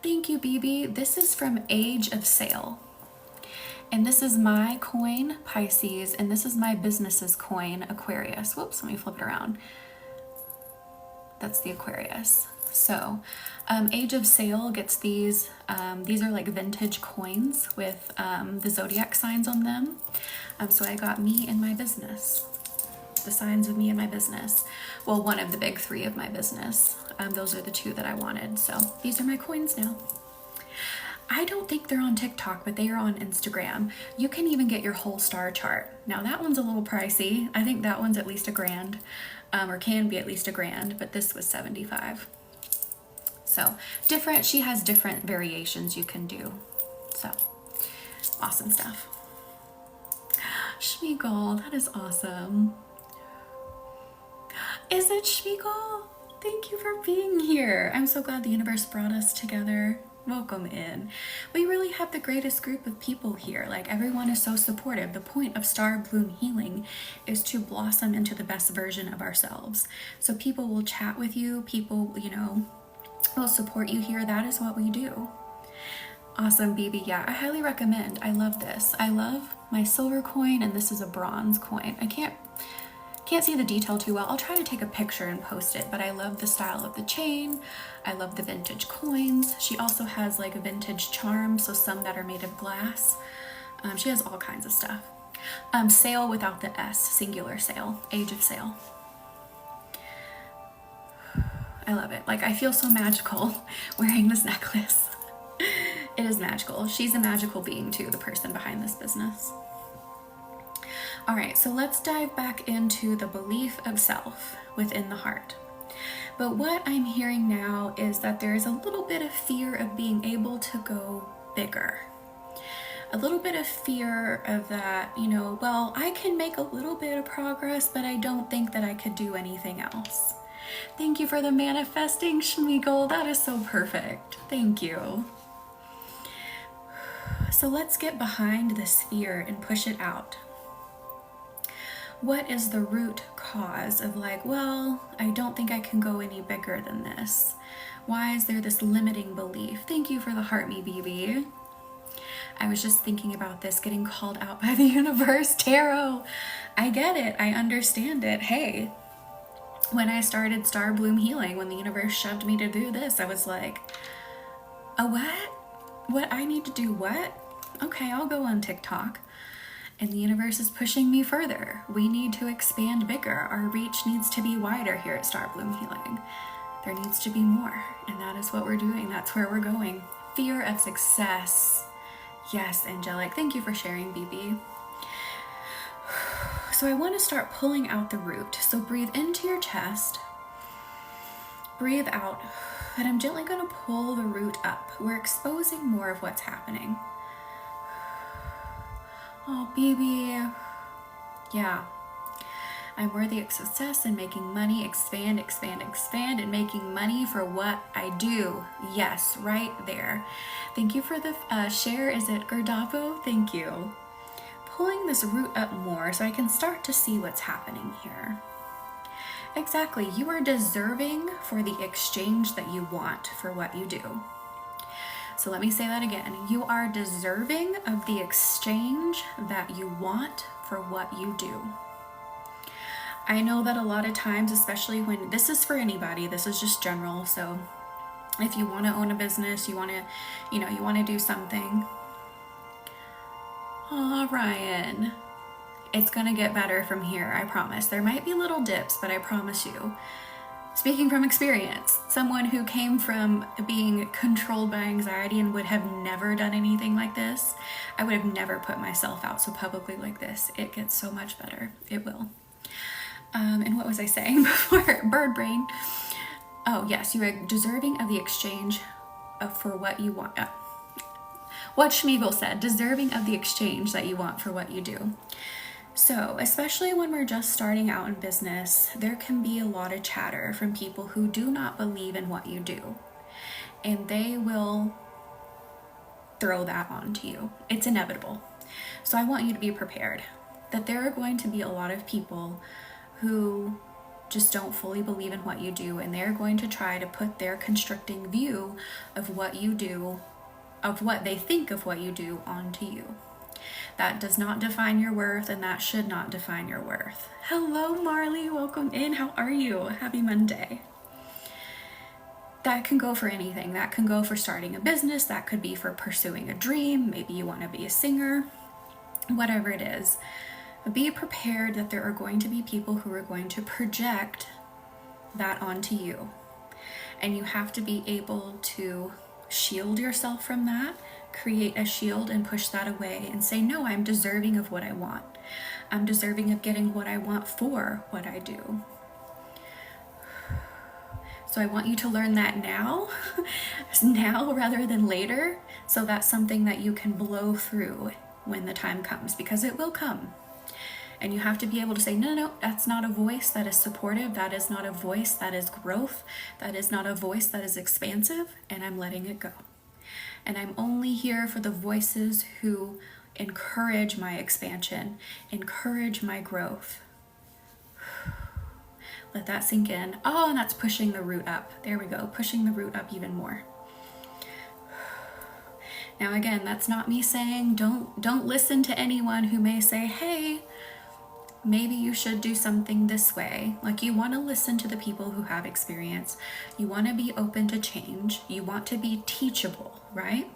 Thank you, BB. This is from Age of Sail. And this is my coin, Pisces, and this is my business's coin, Aquarius. Whoops, let me flip it around. That's the Aquarius. So Age of Sail gets these are like vintage coins with the zodiac signs on them. So I got me and my business, the signs of me and my business. Well, one of the big 3 of my business. Those are the 2 that I wanted. So these are my coins now. I don't think they're on TikTok, but they are on Instagram. You can even get your whole star chart. Now that one's a little pricey. I think that one's at least $1,000. Or can be at least $1,000, but this was $75. So different, she has different variations you can do. So awesome stuff. Schmeagol, that is awesome. Is it Schmeagol? Thank you for being here. I'm so glad the universe brought us together. Welcome in. We really have the greatest group of people here. Like, everyone is so supportive. The point of Star Bloom Healing is to blossom into the best version of ourselves. So people will chat with you, people, you know, will support you here. That is what we do. Awesome, BB. Yeah, I highly recommend. I love this. I love my silver coin, and this is a bronze coin. I can't see the detail too well. I'll try to take a picture and post it, but I love the style of the chain. I love the vintage coins. She also has like a vintage charm, so some that are made of glass. She has all kinds of stuff. Sail without the S, singular sail, Age of Sail. I love it. Like, I feel so magical wearing this necklace. It is magical. She's a magical being too, the person behind this business. All right, so let's dive back into the belief of self within the heart. But what I'm hearing now is that there is a little bit of fear of being able to go bigger. a little bit of fear of that, you know, well, I can make a little bit of progress, but I don't think that I could do anything else. Thank you for the manifesting, Schmeagol. That is so perfect. Thank you. So let's get behind this fear and push it out. What is the root cause of like, well, I don't think I can go any bigger than this? Why is there this limiting belief? Thank you for the heart me, BB. I was just thinking about this, getting called out by the universe. Tarot, I get it. I understand it. Hey, when I started Star Bloom Healing, when the universe shoved me to do this, I was like, a what? What, I need to do what? Okay, I'll go on TikTok. And the universe is pushing me further. We need to expand bigger. Our reach needs to be wider here at Star Bloom Healing. There needs to be more. And that is what we're doing. That's where we're going. Fear of success. Yes, angelic. Thank you for sharing, BB. So I want to start pulling out the root. So breathe into your chest. Breathe out. And I'm gently going to pull the root up. We're exposing more of what's happening. Oh, baby. Yeah. I'm worthy of success and making money, expand, expand, expand, and making money for what I do. Yes, right there. Thank you for the share. Is it Gerdapo? Thank you. Pulling this root up more so I can start to see what's happening here. Exactly. You are deserving for the exchange that you want for what you do. So let me say that again. You are deserving of the exchange that you want for what you do. I know that a lot of times, especially when this is for anybody, this is just general. So if you want to own a business, you want to, you want to do something. Oh, Ryan, it's going to get better from here. I promise. There might be little dips, but I promise you. Speaking from experience, someone who came from being controlled by anxiety and would have never done anything like this, I would have never put myself out so publicly like this. It gets so much better. It will. And what was I saying before? Bird brain. Oh, yes, you are deserving of the exchange for what you want. What Schmeagol said, deserving of the exchange that you want for what you do. So, especially when we're just starting out in business, there can be a lot of chatter from people who do not believe in what you do. And they will throw that onto you. It's inevitable. So I want you to be prepared that there are going to be a lot of people who just don't fully believe in what you do, and they're going to try to put their constricting view of what you do, of what they think of what you do, onto you. That does not define your worth, and that should not define your worth. Hello, Marley. Welcome in. How are you? Happy Monday. That can go for anything. That can go for starting a business. That could be for pursuing a dream. Maybe you want to be a singer. Whatever it is. Be prepared that there are going to be people who are going to project that onto you. And you have to be able to shield yourself from that, create a shield and push that away and say, no, I'm deserving of what I want. I'm deserving of getting what I want for what I do. So I want you to learn that now, now rather than later, so that's something that you can blow through when the time comes, because it will come. And you have to be able to say, no, that's not a voice that is supportive. That is not a voice that is growth. That is not a voice that is expansive, and I'm letting it go. And I'm only here for the voices who encourage my expansion, encourage my growth. Let that sink in. Oh, and that's pushing the root up. There we go, pushing the root up even more. Now again, that's not me saying don't listen to anyone who may say, hey, maybe you should do something this way. Like, you want to listen to the people who have experience. You want to be open to change. You want to be teachable, right?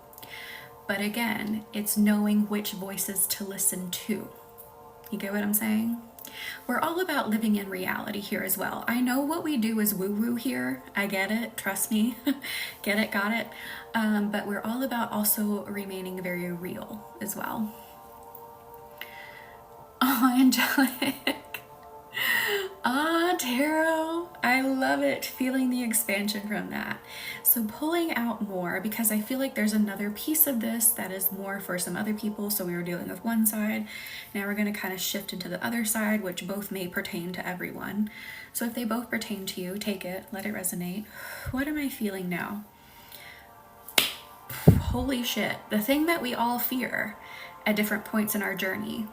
But again, it's knowing which voices to listen to. You get what I'm saying? We're all about living in reality here as well. I know what we do is woo-woo here. I get it. Trust me. Get it, got it. But we're all about also remaining very real as well. Oh, angelic. Ah, tarot. I love it. Feeling the expansion from that. So pulling out more, because I feel like there's another piece of this that is more for some other people. So we were dealing with one side. Now we're going to kind of shift into the other side, which both may pertain to everyone. So if they both pertain to you, take it, let it resonate. What am I feeling now? Holy shit. The thing that we all fear at different points in our journey.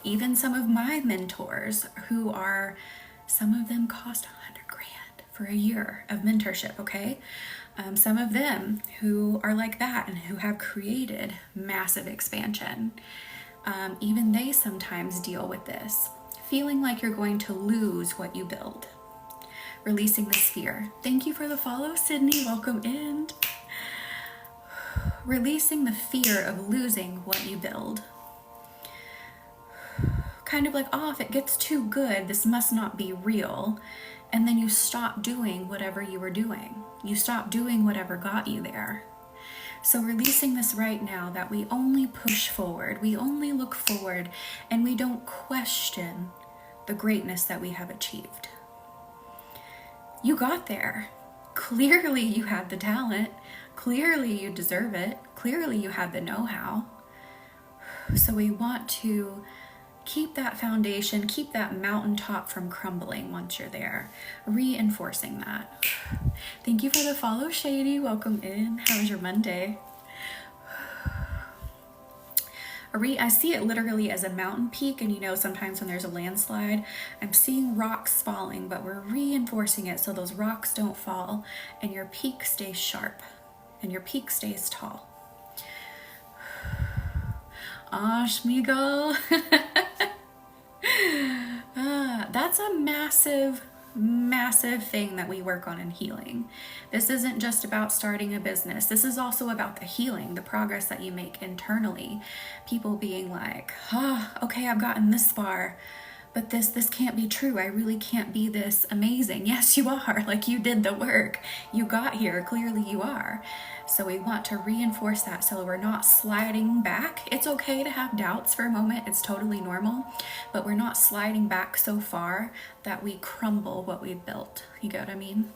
Even some of my mentors who are, some of them cost $100,000 for a year of mentorship, okay? Some of them who are like that and who have created massive expansion. Even they sometimes deal with this. Feeling like you're going to lose what you build. Releasing this fear. Thank you for the follow, Sydney. Welcome in. Releasing the fear of losing what you build. Kind of like, oh, if it gets too good, this must not be real. And then you stop doing whatever you were doing. You stop doing whatever got you there. So releasing this right now, that we only push forward, we only look forward, and we don't question the greatness that we have achieved. You got there. Clearly you had the talent. Clearly you deserve it. Clearly you have the know-how. So we want to keep that foundation, keep that mountaintop from crumbling once you're there, reinforcing that. Thank you for the follow, Shady. Welcome in. How was your Monday? I see it literally as a mountain peak, and you know, sometimes when there's a landslide, I'm seeing rocks falling, but we're reinforcing it so those rocks don't fall and your peak stays sharp and your peak stays tall. Ah, Schmiegel. That's a massive thing that we work on in healing. This isn't just about starting a business. This is also about the healing, the progress that you make internally. People being like, okay, I've gotten this far, but this can't be true. I really can't be this amazing. Yes, you are. Like, you did the work. You got here. Clearly you are. So we want to reinforce that so we're not sliding back. It's okay to have doubts for a moment. It's totally normal, but we're not sliding back so far that we crumble what we've built. You get what I mean?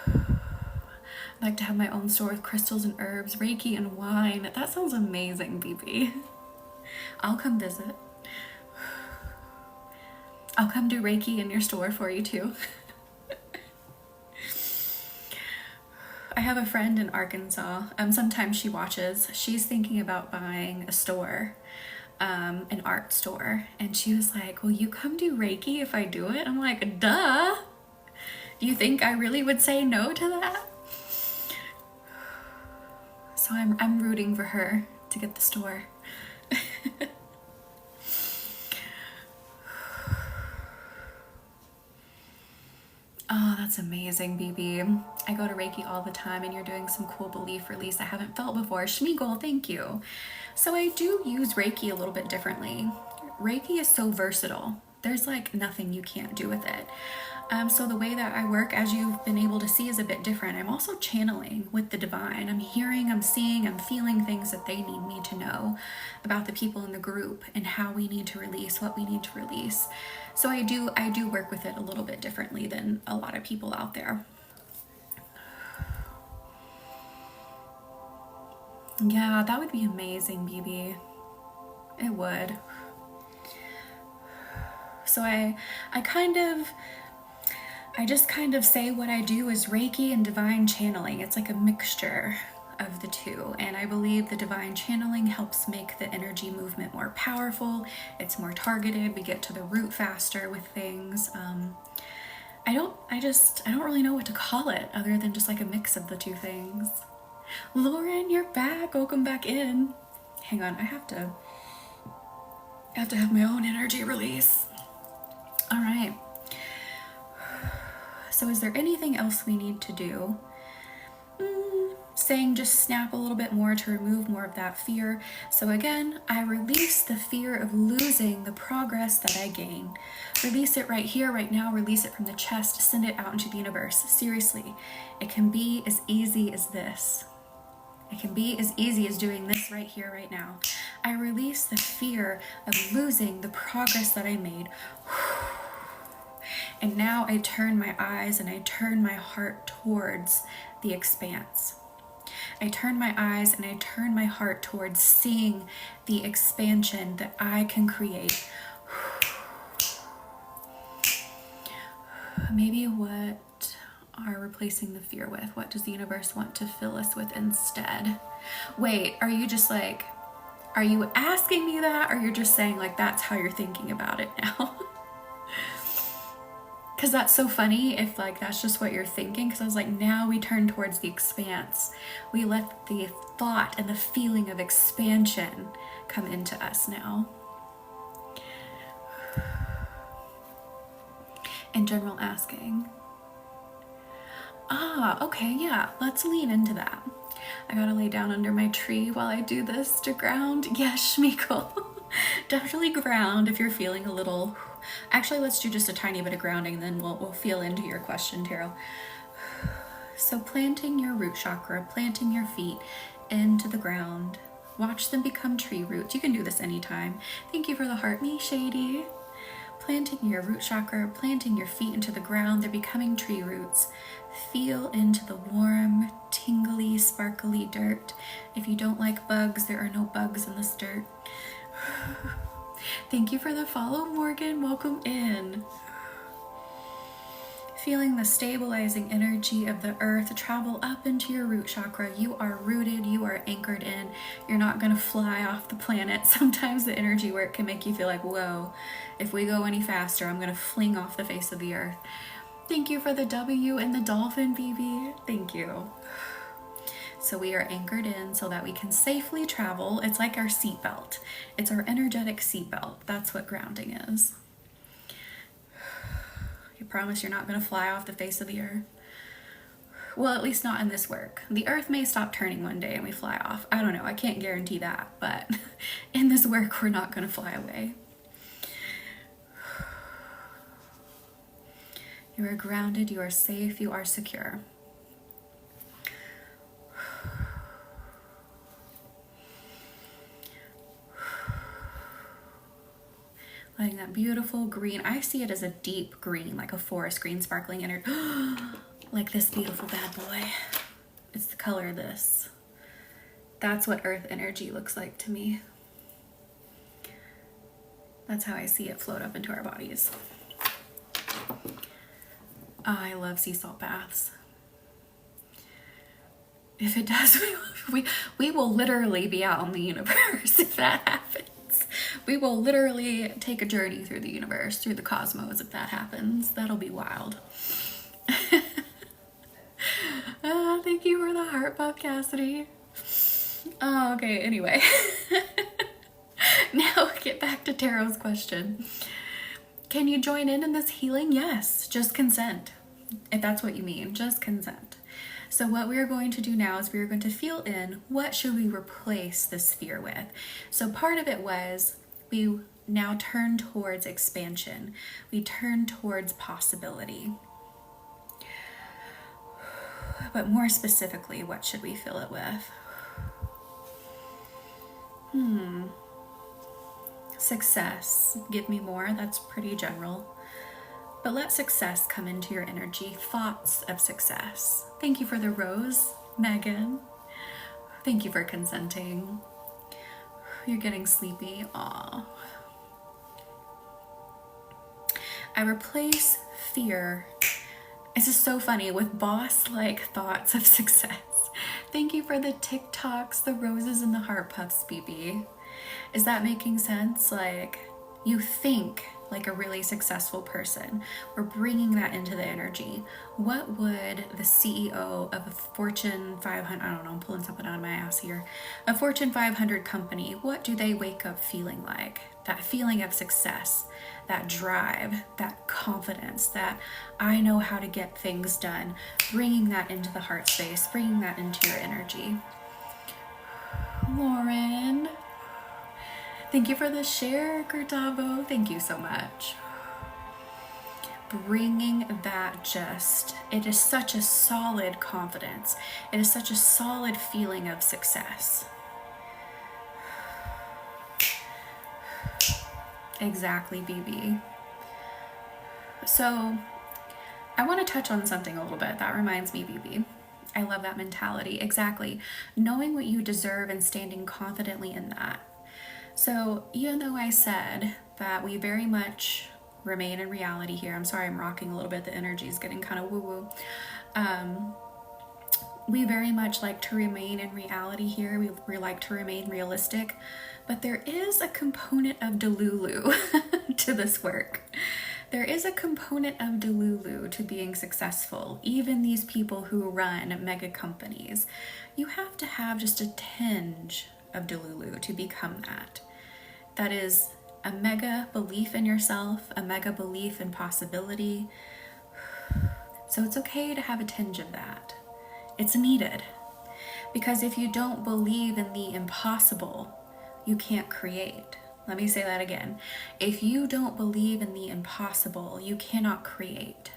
I'd like to have my own store with crystals and herbs, Reiki and wine. That sounds amazing, BB. I'll come visit. I'll come do Reiki in your store for you too. I have a friend in Arkansas. Sometimes she watches. She's thinking about buying a store, an art store. And she was like, will you come do Reiki if I do it? I'm like, duh. Do you think I really would say no to that? So I'm rooting for her to get the store. Oh, that's amazing, BB. I go to Reiki all the time and you're doing some cool belief release I haven't felt before. Schmiegel, thank you. So I do use Reiki a little bit differently. Reiki is so versatile. There's like nothing you can't do with it. So the way that I work, as you've been able to see, is a bit different. I'm also channeling with the divine. I'm hearing, I'm seeing, I'm feeling things that they need me to know about the people in the group and how we need to release what we need to release. So I do work with it a little bit differently than a lot of people out there. Yeah, that would be amazing, BB. It would. So I just kind of say what I do is Reiki and divine channeling. It's like a mixture of the two, and I believe the divine channeling helps make the energy movement more powerful. It's more targeted. We get to the root faster with things. I don't really know what to call it other than just like a mix of the two things. Lauren, you're back. Welcome back in. Hang on, I have to have my own energy release. All right. So is there anything else we need to do? Saying just snap a little bit more to remove more of that fear. So again, I release the fear of losing the progress that I gain. Release it right here, right now. Release it from the chest. Send it out into the universe. Seriously, it can be as easy as this. It can be as easy as doing this right here, right now. I release the fear of losing the progress that I made. And now I turn my eyes and I turn my heart towards the expanse. I turn my eyes and I turn my heart towards seeing the expansion that I can create. Maybe what are replacing the fear with? What does the universe want to fill us with instead? Wait, are you just like, are you asking me that, or you're just saying like that's how you're thinking about it now? Because that's so funny if like that's just what you're thinking. Because I was like, now we turn towards the expanse. We let the thought and the feeling of expansion come into us now. And general asking. Okay, yeah, let's lean into that. I gotta lay down under my tree while I do this to ground. Yes, Shmiko. Definitely ground if you're feeling a little. Actually, let's do just a tiny bit of grounding, then we'll feel into your question, Tarot. So planting your root chakra, planting your feet into the ground. Watch them become tree roots. You can do this anytime. Thank you for the heart, me, Shady. Planting your root chakra, planting your feet into the ground, they're becoming tree roots. Feel into the warm, tingly, sparkly dirt. If you don't like bugs, there are no bugs in this dirt. Thank you for the follow, Morgan. Welcome in. Feeling the stabilizing energy of the earth travel up into your root chakra. You are rooted, you are anchored in. You're not going to fly off the planet. Sometimes the energy work can make you feel like, whoa, if we go any faster, I'm going to fling off the face of the earth. Thank you for the W and the dolphin, BB. Thank you. So we are anchored in so that we can safely travel. It's like our seatbelt. It's our energetic seatbelt. That's what grounding is. You promise you're not going to fly off the face of the earth? Well, at least not in this work. The earth may stop turning one day and we fly off. I don't know. I can't guarantee that. But in this work, we're not going to fly away. You are grounded. You are safe. You are secure. Letting that beautiful green, I see it as a deep green, like a forest green, sparkling energy. Like this beautiful bad boy. It's the color of this. That's what earth energy looks like to me. That's how I see it float up into our bodies. I love sea salt baths. If it does, we will literally be out in the universe if that happens. We will literally take a journey through the universe, through the cosmos, if that happens. That'll be wild. Thank you for the heart buff, Cassidy. Oh, okay, anyway. Now get back to Tarot's question. Can you join in this healing? Yes, just consent. If that's what you mean, just consent. So what we are going to do now is we are going to feel in what should we replace this fear with. So part of it was we now turn towards expansion. We turn towards possibility. But more specifically, what should we fill it with? Success. Give me more. That's pretty general. But let success come into your energy. Thoughts of success. Thank you for the rose, Megan. Thank you for consenting. You're getting sleepy. Aw. I replace fear. This is so funny with boss-like thoughts of success. Thank you for the TikToks, the roses, and the heart puffs, BB. Is that making sense? Like, you think like a really successful person. We're bringing that into the energy. What would the CEO of a Fortune 500, I don't know, I'm pulling something out of my ass here, a Fortune 500 company, what do they wake up feeling like? That feeling of success, that drive, that confidence, that I know how to get things done, bringing that into the heart space, bringing that into your energy. Lauren. Thank you for the share, Gustavo. Thank you so much. bringing that it is such a solid confidence. It is such a solid feeling of success. Exactly, BB. So I want to touch on something a little bit. That reminds me, BB. I love that mentality. Exactly. Knowing what you deserve and standing confidently in that. So even though I said that we very much remain in reality here, I'm sorry I'm rocking a little bit, the energy is getting kind of woo-woo. We very much like to remain in reality here. We like to remain realistic, but there is a component of delulu to this work. There is a component of delulu to being successful. Even these people who run mega companies, you have to have just a tinge of delulu to become that. That is a mega belief in yourself, a mega belief in possibility. So it's okay to have a tinge of that. It's needed. Because if you don't believe in the impossible, you can't create. Let me say that again. If you don't believe in the impossible, you cannot create.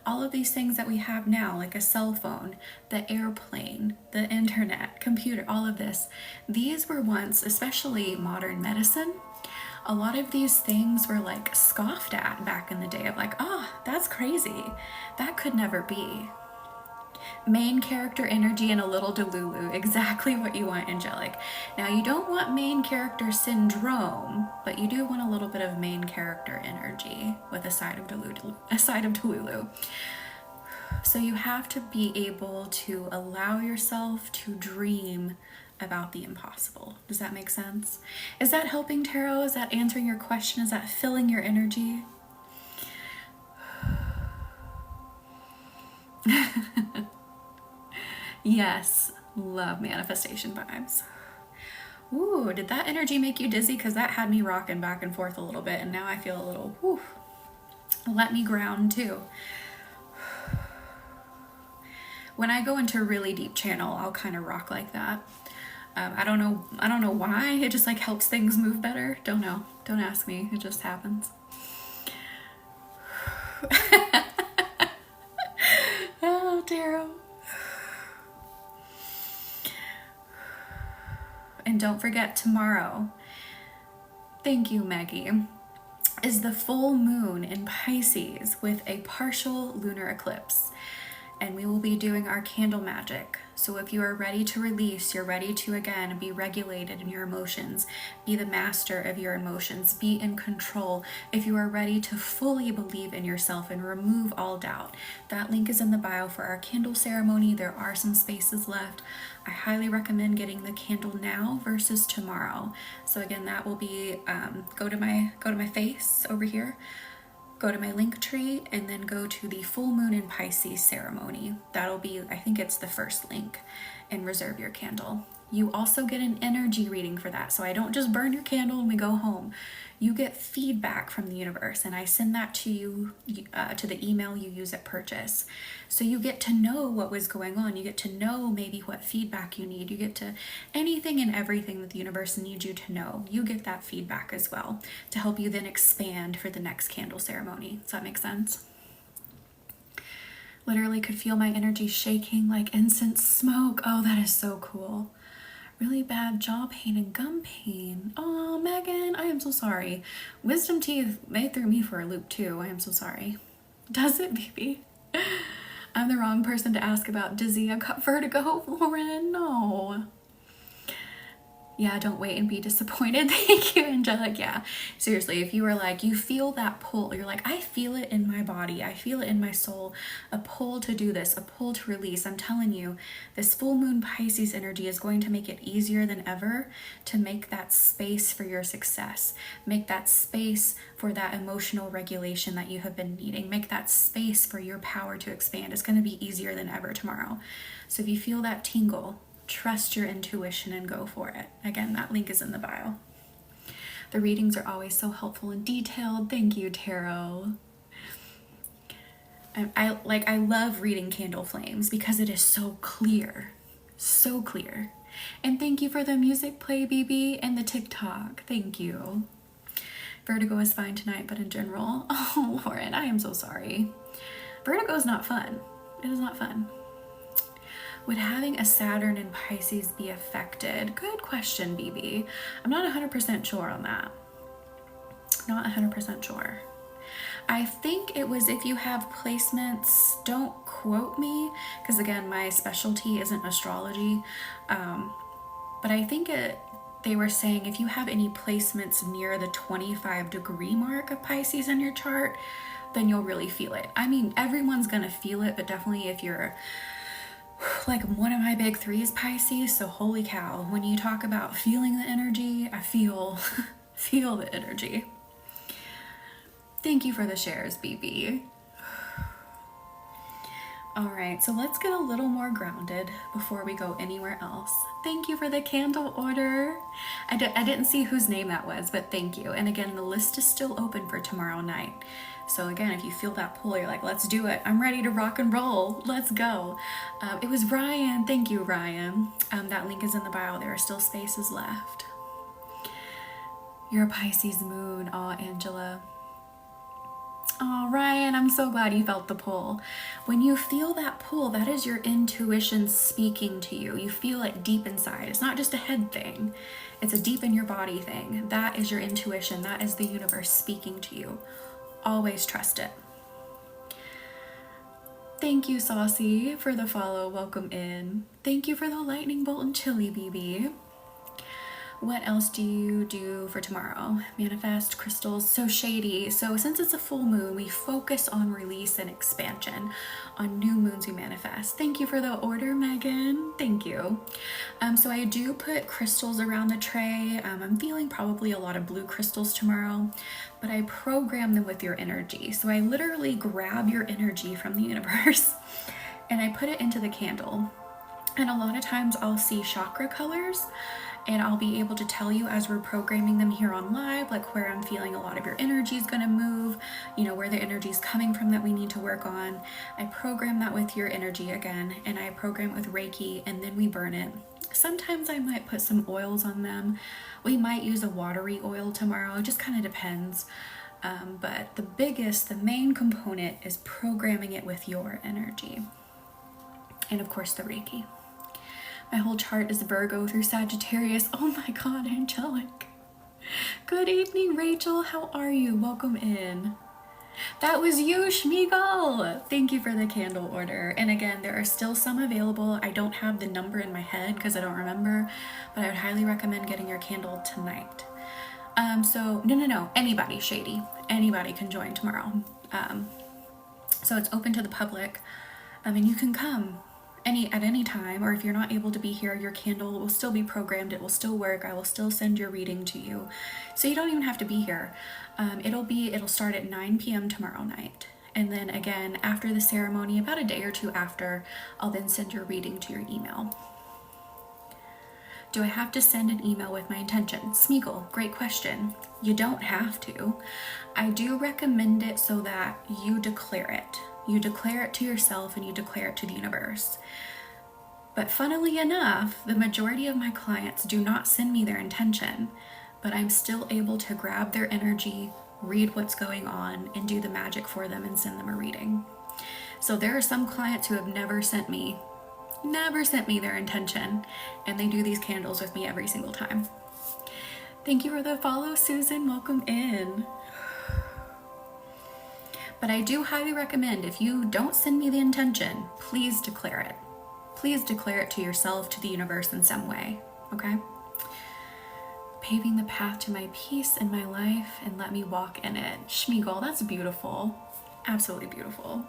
All of these things that we have now, like a cell phone, the airplane, the internet, computer, all of this, these were once, especially modern medicine, a lot of these things were like scoffed at back in the day of like, oh, that's crazy. That could never be. Main character energy and a little delulu, exactly what you want, angelic. Now you don't want main character syndrome, but you do want a little bit of main character energy with a side of delulu. So you have to be able to allow yourself to dream about the impossible. Does that make sense? Is that helping, Tarot? Is that answering your question? Is that filling your energy? Yes, love manifestation vibes. Ooh, did that energy make you dizzy? Because that had me rocking back and forth a little bit, and now I feel a little, whew. Let me ground too. When I go into a really deep channel, I'll kind of rock like that. I don't know why. It just like helps things move better. Don't know. Don't ask me. It just happens. Oh, Tarot. And don't forget, tomorrow, thank you, Maggie, is the full moon in Pisces with a partial lunar eclipse. And we will be doing our candle magic. So if you are ready to release, you're ready to, again, be regulated in your emotions, be the master of your emotions, be in control. If you are ready to fully believe in yourself and remove all doubt, that link is in the bio for our candle ceremony. There are some spaces left. I highly recommend getting the candle now versus tomorrow. So again, that will be, go to my face over here. Go to my link tree and then go to the full moon in Pisces ceremony. That'll be, I think it's the first link, and reserve your candle. You also get an energy reading for that. So I don't just burn your candle and we go home. You get feedback from the universe, and I send that to you, to the email you use at purchase. So you get to know what was going on. You get to know maybe what feedback you need. You get to anything and everything that the universe needs you to know. You get that feedback as well to help you then expand for the next candle ceremony. Does that make sense? Literally could feel my energy shaking like incense smoke. Oh, that is so cool. Really bad jaw pain and gum pain. Oh, Megan, I am so sorry. Wisdom teeth, they threw me for a loop too. I am so sorry. Does it, baby? I'm the wrong person to ask about dizzy. I've got vertigo, Lauren. No. Yeah, don't wait and be disappointed. Thank you, Angelic. Yeah, seriously, if you were like, you feel that pull, you're like, I feel it in my body, I feel it in my soul, a pull to do this, a pull to release. I'm telling you, this full moon Pisces energy is going to make it easier than ever to make that space for your success, make that space for that emotional regulation that you have been needing, make that space for your power to expand. It's going to be easier than ever tomorrow. So if you feel that tingle, trust your intuition and go for it. Again, that link is in the bio. The readings are always so helpful and detailed. Thank you, Tarot. I love reading candle flames because it is so clear. So clear. And thank you for the music play, BB, and the TikTok. Thank you. Vertigo is fine tonight, but in general. Oh, Lauren, I am so sorry. Vertigo is not fun. It is not fun. Would having a Saturn in Pisces be affected? Good question, BB. I'm not 100% sure on that. Not 100% sure. I think it was if you have placements, don't quote me, because again, my specialty isn't astrology, but I think they were saying if you have any placements near the 25-degree mark of Pisces in your chart, then you'll really feel it. I mean, everyone's gonna feel it, but definitely if you're, like, one of my big three is Pisces, so holy cow, when you talk about feeling the energy, I feel the energy. Thank you for the shares, BB. All right, so let's get a little more grounded before we go anywhere else. Thank you for the candle order. I didn't see whose name that was, but thank you. And again, the list is still open for tomorrow night. So again, if you feel that pull, you're like, let's do it. I'm ready to rock and roll. Let's go. It was Ryan. Thank you, Ryan. That link is in the bio. There are still spaces left. You're a Pisces moon. Aw, Angela. Oh, Ryan, I'm so glad you felt the pull. When you feel that pull, that is your intuition speaking to you. You feel it deep inside. It's not just a head thing. It's a deep in your body thing. That is your intuition. That is the universe speaking to you. Always trust it. Thank you, Saucy, for the follow. Welcome in. Thank you for the lightning bolt and chili, BB. What else do you do for tomorrow? Manifest, crystals, so shady. So since it's a full moon, we focus on release and expansion. On new moons, we manifest. Thank you for the order, Megan. Thank you. So I do put crystals around the tray. I'm feeling probably a lot of blue crystals tomorrow, but I program them with your energy. So I literally grab your energy from the universe and I put it into the candle. And a lot of times I'll see chakra colors, and I'll be able to tell you as we're programming them here on live, like where I'm feeling a lot of your energy is going to move, you know, where the energy is coming from that we need to work on. I program that with your energy again, and I program it with Reiki, and then we burn it. Sometimes I might put some oils on them. We might use a watery oil tomorrow. It just kind of depends. But the main component is programming it with your energy. And of course the Reiki. My whole chart is Virgo through Sagittarius. Oh my God, angelic. Good evening, Rachel. How are you? Welcome in. That was you, Schmiegel. Thank you for the candle order. And again, there are still some available. I don't have the number in my head because I don't remember, but I would highly recommend getting your candle tonight. So no, anybody, Shady. Anybody can join tomorrow. So it's open to the public. And you can come at any time, or if you're not able to be here, your candle will still be programmed. It will still work. I will still send your reading to you. So you don't even have to be here. It'll start at 9 p.m. tomorrow night. And then again, after the ceremony, about a day or two after, I'll then send your reading to your email. Do I have to send an email with my intention? Smeagol, great question. You don't have to. I do recommend it so that you declare it. You declare it to yourself and you declare it to the universe. But funnily enough, the majority of my clients do not send me their intention, but I'm still able to grab their energy, read what's going on, and do the magic for them and send them a reading. So there are some clients who have never sent me their intention, and they do these candles with me every single time. Thank you for the follow, Susan. Welcome in. But I do highly recommend, if you don't send me the intention, please declare it. Please declare it to yourself, to the universe in some way, okay? Paving the path to my peace in my life and let me walk in it. Schmiegel, that's beautiful. Absolutely beautiful.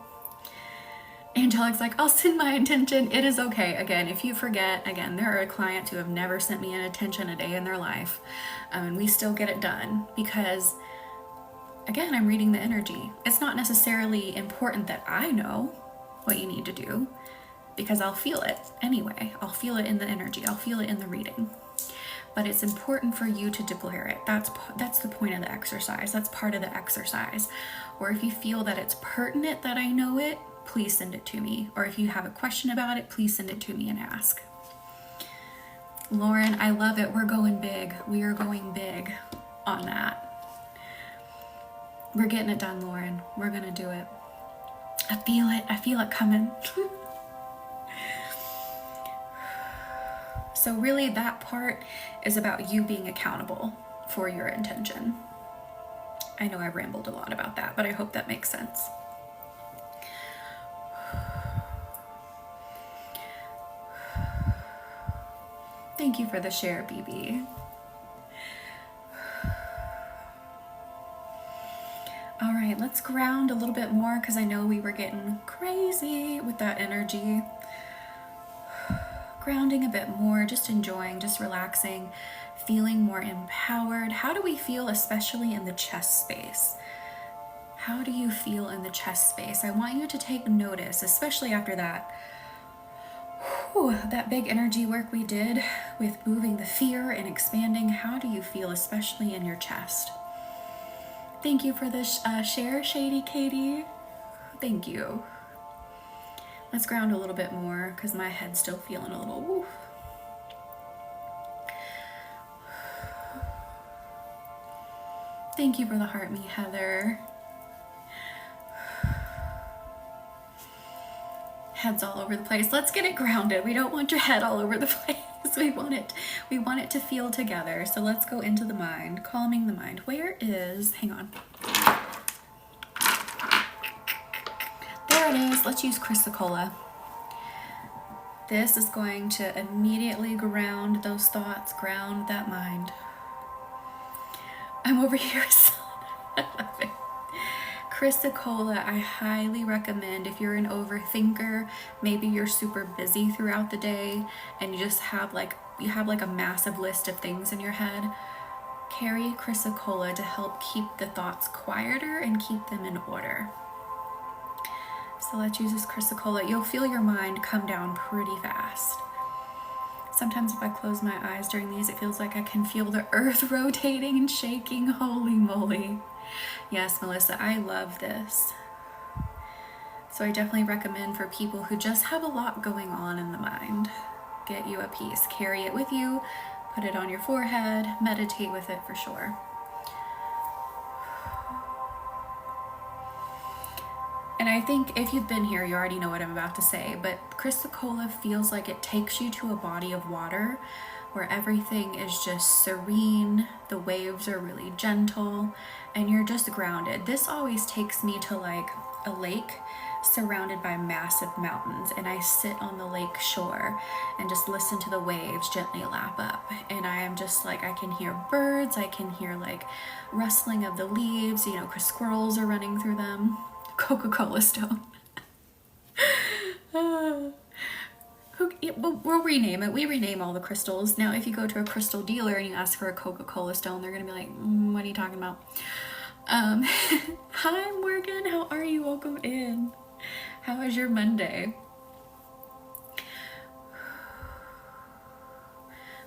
Angelic's like, I'll send my intention. It is okay. Again, if you forget, there are clients who have never sent me an intention a day in their life, and we still get it done because, again, I'm reading the energy. It's not necessarily important that I know what you need to do because I'll feel it anyway. I'll feel it in the energy. I'll feel it in the reading. But it's important for you to declare it. That's the point of the exercise. That's part of the exercise. Or if you feel that it's pertinent that I know it, please send it to me. Or if you have a question about it, please send it to me and ask. Lauren, I love it. We're going big. We are going big on that. We're getting it done, Lauren. We're gonna do it. I feel it. I feel it coming. So really that part is about you being accountable for your intention. I know I rambled a lot about that, but I hope that makes sense. Thank you for the share, BB. All right, let's ground a little bit more because I know we were getting crazy with that energy. Grounding a bit more, just enjoying, just relaxing, feeling more empowered. How do we feel, especially in the chest space? How do you feel in the chest space? I want you to take notice, especially after that. That big energy work we did with moving the fear and expanding. How do you feel, especially in your chest? Thank you for this share, Shady Katie. Thank you. Let's ground a little bit more because my head's still feeling a little woof. Thank you for the heart me, Heather. Head's all over the place. Let's get it grounded. We don't want your head all over the place. We want it to feel together. So let's go into the mind, calming the mind. Where is, hang on. There it is. Let's use Chrysocolla. This is going to immediately ground those thoughts, ground that mind. I'm over here. I love it. Chrysocolla, I highly recommend if you're an overthinker, maybe you're super busy throughout the day and you just have like a massive list of things in your head. Carry Chrysocolla to help keep the thoughts quieter and keep them in order. So let's use this Chrysocolla. You'll feel your mind come down pretty fast. Sometimes if I close my eyes during these, it feels like I can feel the earth rotating and shaking. Holy moly. Yes, Melissa, I love this. So I definitely recommend for people who just have a lot going on in the mind, get you a piece, carry it with you, put it on your forehead, meditate with it for sure. And I think if you've been here, you already know what I'm about to say, but Chrysocolla feels like it takes you to a body of water where everything is just serene, the waves are really gentle, and you're just grounded. This always takes me to like a lake surrounded by massive mountains, and I sit on the lake shore and just listen to the waves gently lap up. And I am just like, I can hear birds, I can hear like rustling of the leaves, you know, because squirrels are running through them. Coca-Cola stone. We'll rename it. We rename all the crystals. Now, if you go to a crystal dealer and you ask for a Coca-Cola stone, they're going to be like, what are you talking about? Hi, Morgan. How are you? Welcome in. How was your Monday?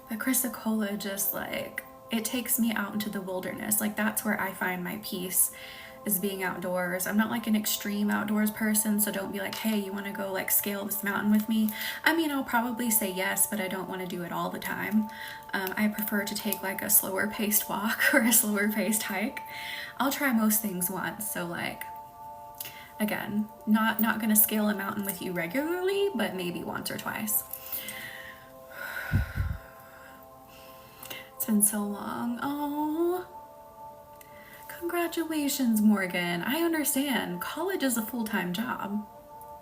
But Chrysocolla just like, it takes me out into the wilderness. Like that's where I find my peace, is being outdoors. I'm not like an extreme outdoors person, so don't be like, hey, you want to go like scale this mountain with me? I mean, I'll probably say yes, but I don't want to do it all the time. I prefer to take like a slower paced walk or a slower paced hike. I'll try most things once, so like, again, not gonna scale a mountain with you regularly, but maybe once or twice. It's been so long. Oh, congratulations, Morgan. I understand. College is a full-time job.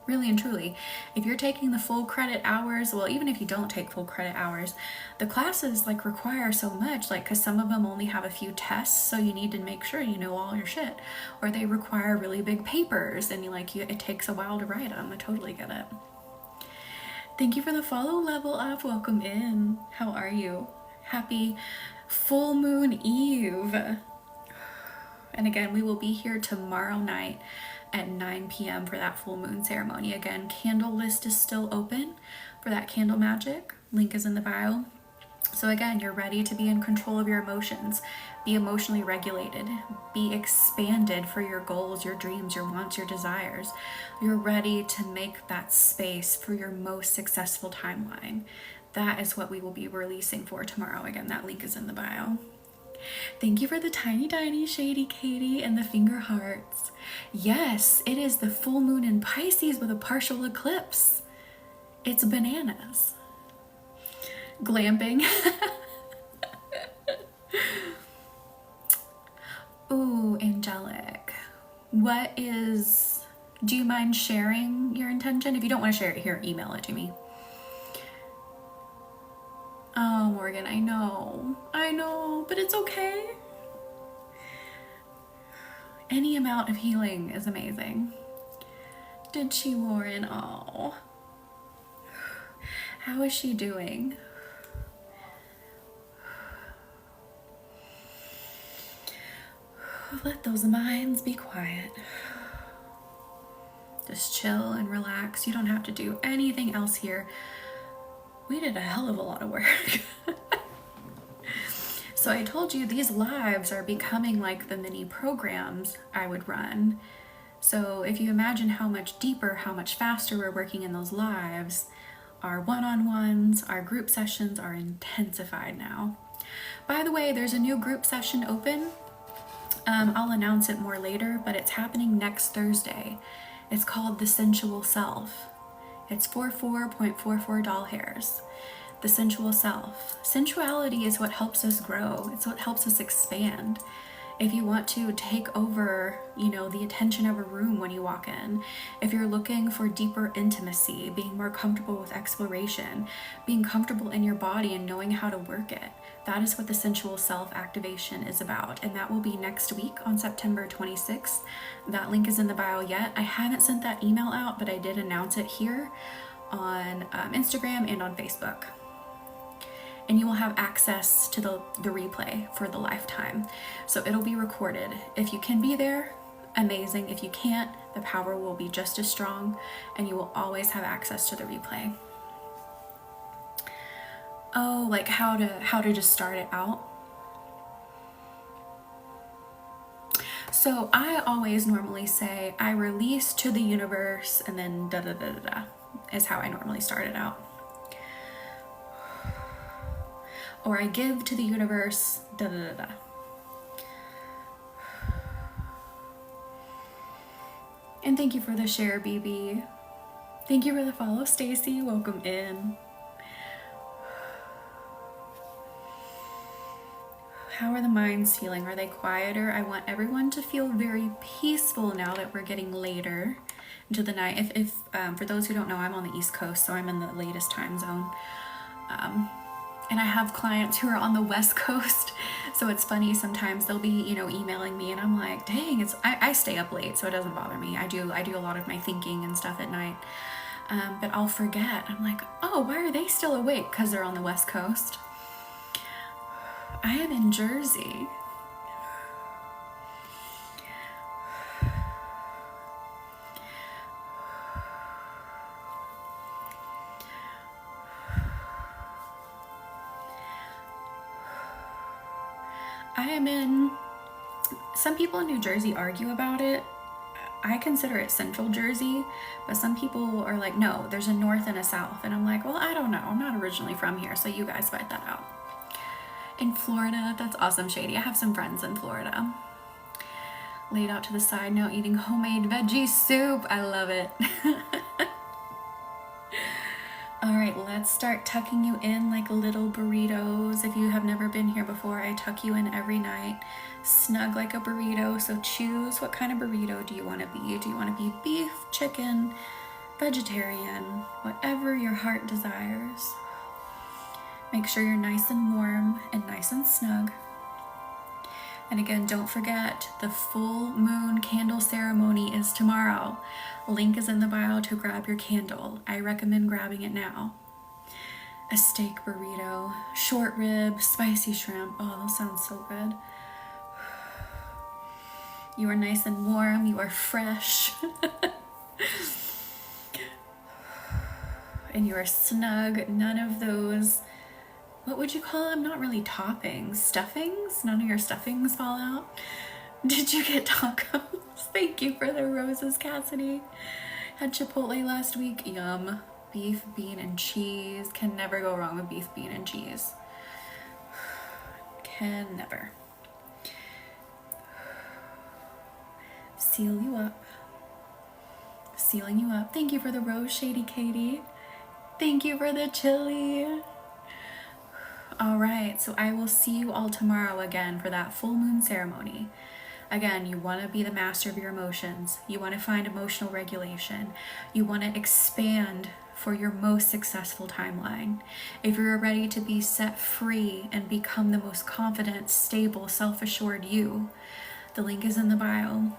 Really and truly. If you're taking the full credit hours, well, even if you don't take full credit hours, the classes like require so much, like, because some of them only have a few tests, so you need to make sure you know all your shit. Or they require really big papers, and it takes a while to write them. I totally get it. Thank you for the follow, Level Up. Welcome in. How are you? Happy full moon eve. And again, we will be here tomorrow night at 9 p.m. for that full moon ceremony. Again, candle list is still open for that candle magic. Link is in the bio. So again, you're ready to be in control of your emotions, be emotionally regulated, be expanded for your goals, your dreams, your wants, your desires. You're ready to make that space for your most successful timeline. That is what we will be releasing for tomorrow. Again, that link is in the bio. Thank you for the tiny, tiny, shady Katie and the finger hearts. Yes, it is the full moon in Pisces with a partial eclipse. It's bananas. Glamping. Ooh, angelic. Do you mind sharing your intention? If you don't want to share it here, email it to me. Oh, Morgan, I know, but it's okay. Any amount of healing is amazing. Did she, Lauren? Oh. How is she doing? Let those minds be quiet. Just chill and relax. You don't have to do anything else here. We did a hell of a lot of work. So I told you these lives are becoming like the mini programs I would run. So if you imagine how much deeper, how much faster we're working in those lives, our one-on-ones, our group sessions are intensified now. By the way, there's a new group session open. I'll announce it more later, but it's happening next Thursday. It's called The Sensual Self. It's for 4.44 doll hairs. The sensual self. Sensuality is what helps us grow. It's what helps us expand. If you want to take over, the attention of a room when you walk in, if you're looking for deeper intimacy, being more comfortable with exploration, being comfortable in your body and knowing how to work it, that is what the sensual self activation is about. And that will be next week on September 26th. That link is in the bio yet. I haven't sent that email out, but I did announce it here on Instagram and on Facebook. And you will have access to the replay for the lifetime. So it'll be recorded. If you can be there, amazing. If you can't, the power will be just as strong and you will always have access to the replay. Oh, like how to just start it out. So I always normally say, I release to the universe and then da da da da da is how I normally start it out. Or I give to the universe, da da da da. And thank you for the share, BB. Thank you for the follow, Stacy. Welcome in. How are the minds feeling? Are they quieter? I want everyone to feel very peaceful now that we're getting later into the night. If for those who don't know, I'm on the East Coast, so I'm in the latest time zone. And I have clients who are on the West Coast, so it's funny, sometimes they'll be, emailing me and I'm like, dang, I stay up late, so it doesn't bother me. I do a lot of my thinking and stuff at night, but I'll forget. I'm like, oh, why are they still awake? Because they're on the West Coast. I am in Jersey. Some people in New Jersey argue about it. I consider it Central Jersey, but some people are like, no, there's a north and a south. And I'm like, well, I don't know. I'm not originally from here, so you guys fight that out. In Florida, that's awesome, Shady. I have some friends in Florida. Laid out to the side now, eating homemade veggie soup. I love it. All right, let's start tucking you in like little burritos. If you have never been here before, I tuck you in every night, snug like a burrito. So choose, what kind of burrito do you want to be? Do you want to be beef, chicken, vegetarian, whatever your heart desires. Make sure you're nice and warm and nice and snug. And again, don't forget, the full moon candle ceremony is tomorrow. Link is in the bio to grab your candle. I recommend grabbing it now. A steak burrito, short rib, spicy shrimp. Oh, those sound so good. You are nice and warm. You are fresh. And you are snug. None of those, what would you call them? Not really toppings. Stuffings? None of your stuffings fall out. Did you get tacos? Thank you for the roses, Cassidy. Had Chipotle last week. Yum. Beef, bean, and cheese. Can never go wrong with beef, bean, and cheese. Can never. seal you up. Sealing you up. Thank you for the rose, Shady Katie. Thank you for the chili. All right, so I will see you all tomorrow again for that full moon ceremony. Again, you want to be the master of your emotions. You want to find emotional regulation. You want to expand for your most successful timeline. If you're ready to be set free and become the most confident, stable, self-assured you, the link is in the bio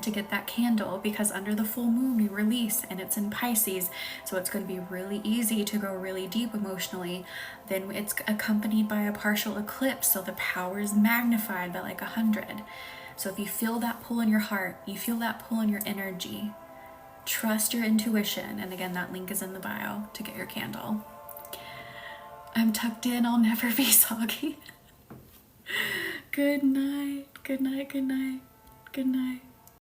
to get that candle, because under the full moon we release, and it's in Pisces, so it's going to be really easy to go really deep emotionally. Then it's accompanied by a partial eclipse, so the power is magnified by like 100. So if you feel that pull in your heart, you feel that pull in your energy, trust your intuition, and again, that link is in the bio to get your candle. I'm tucked in, I'll never be soggy. Good night, good night, good night, good night.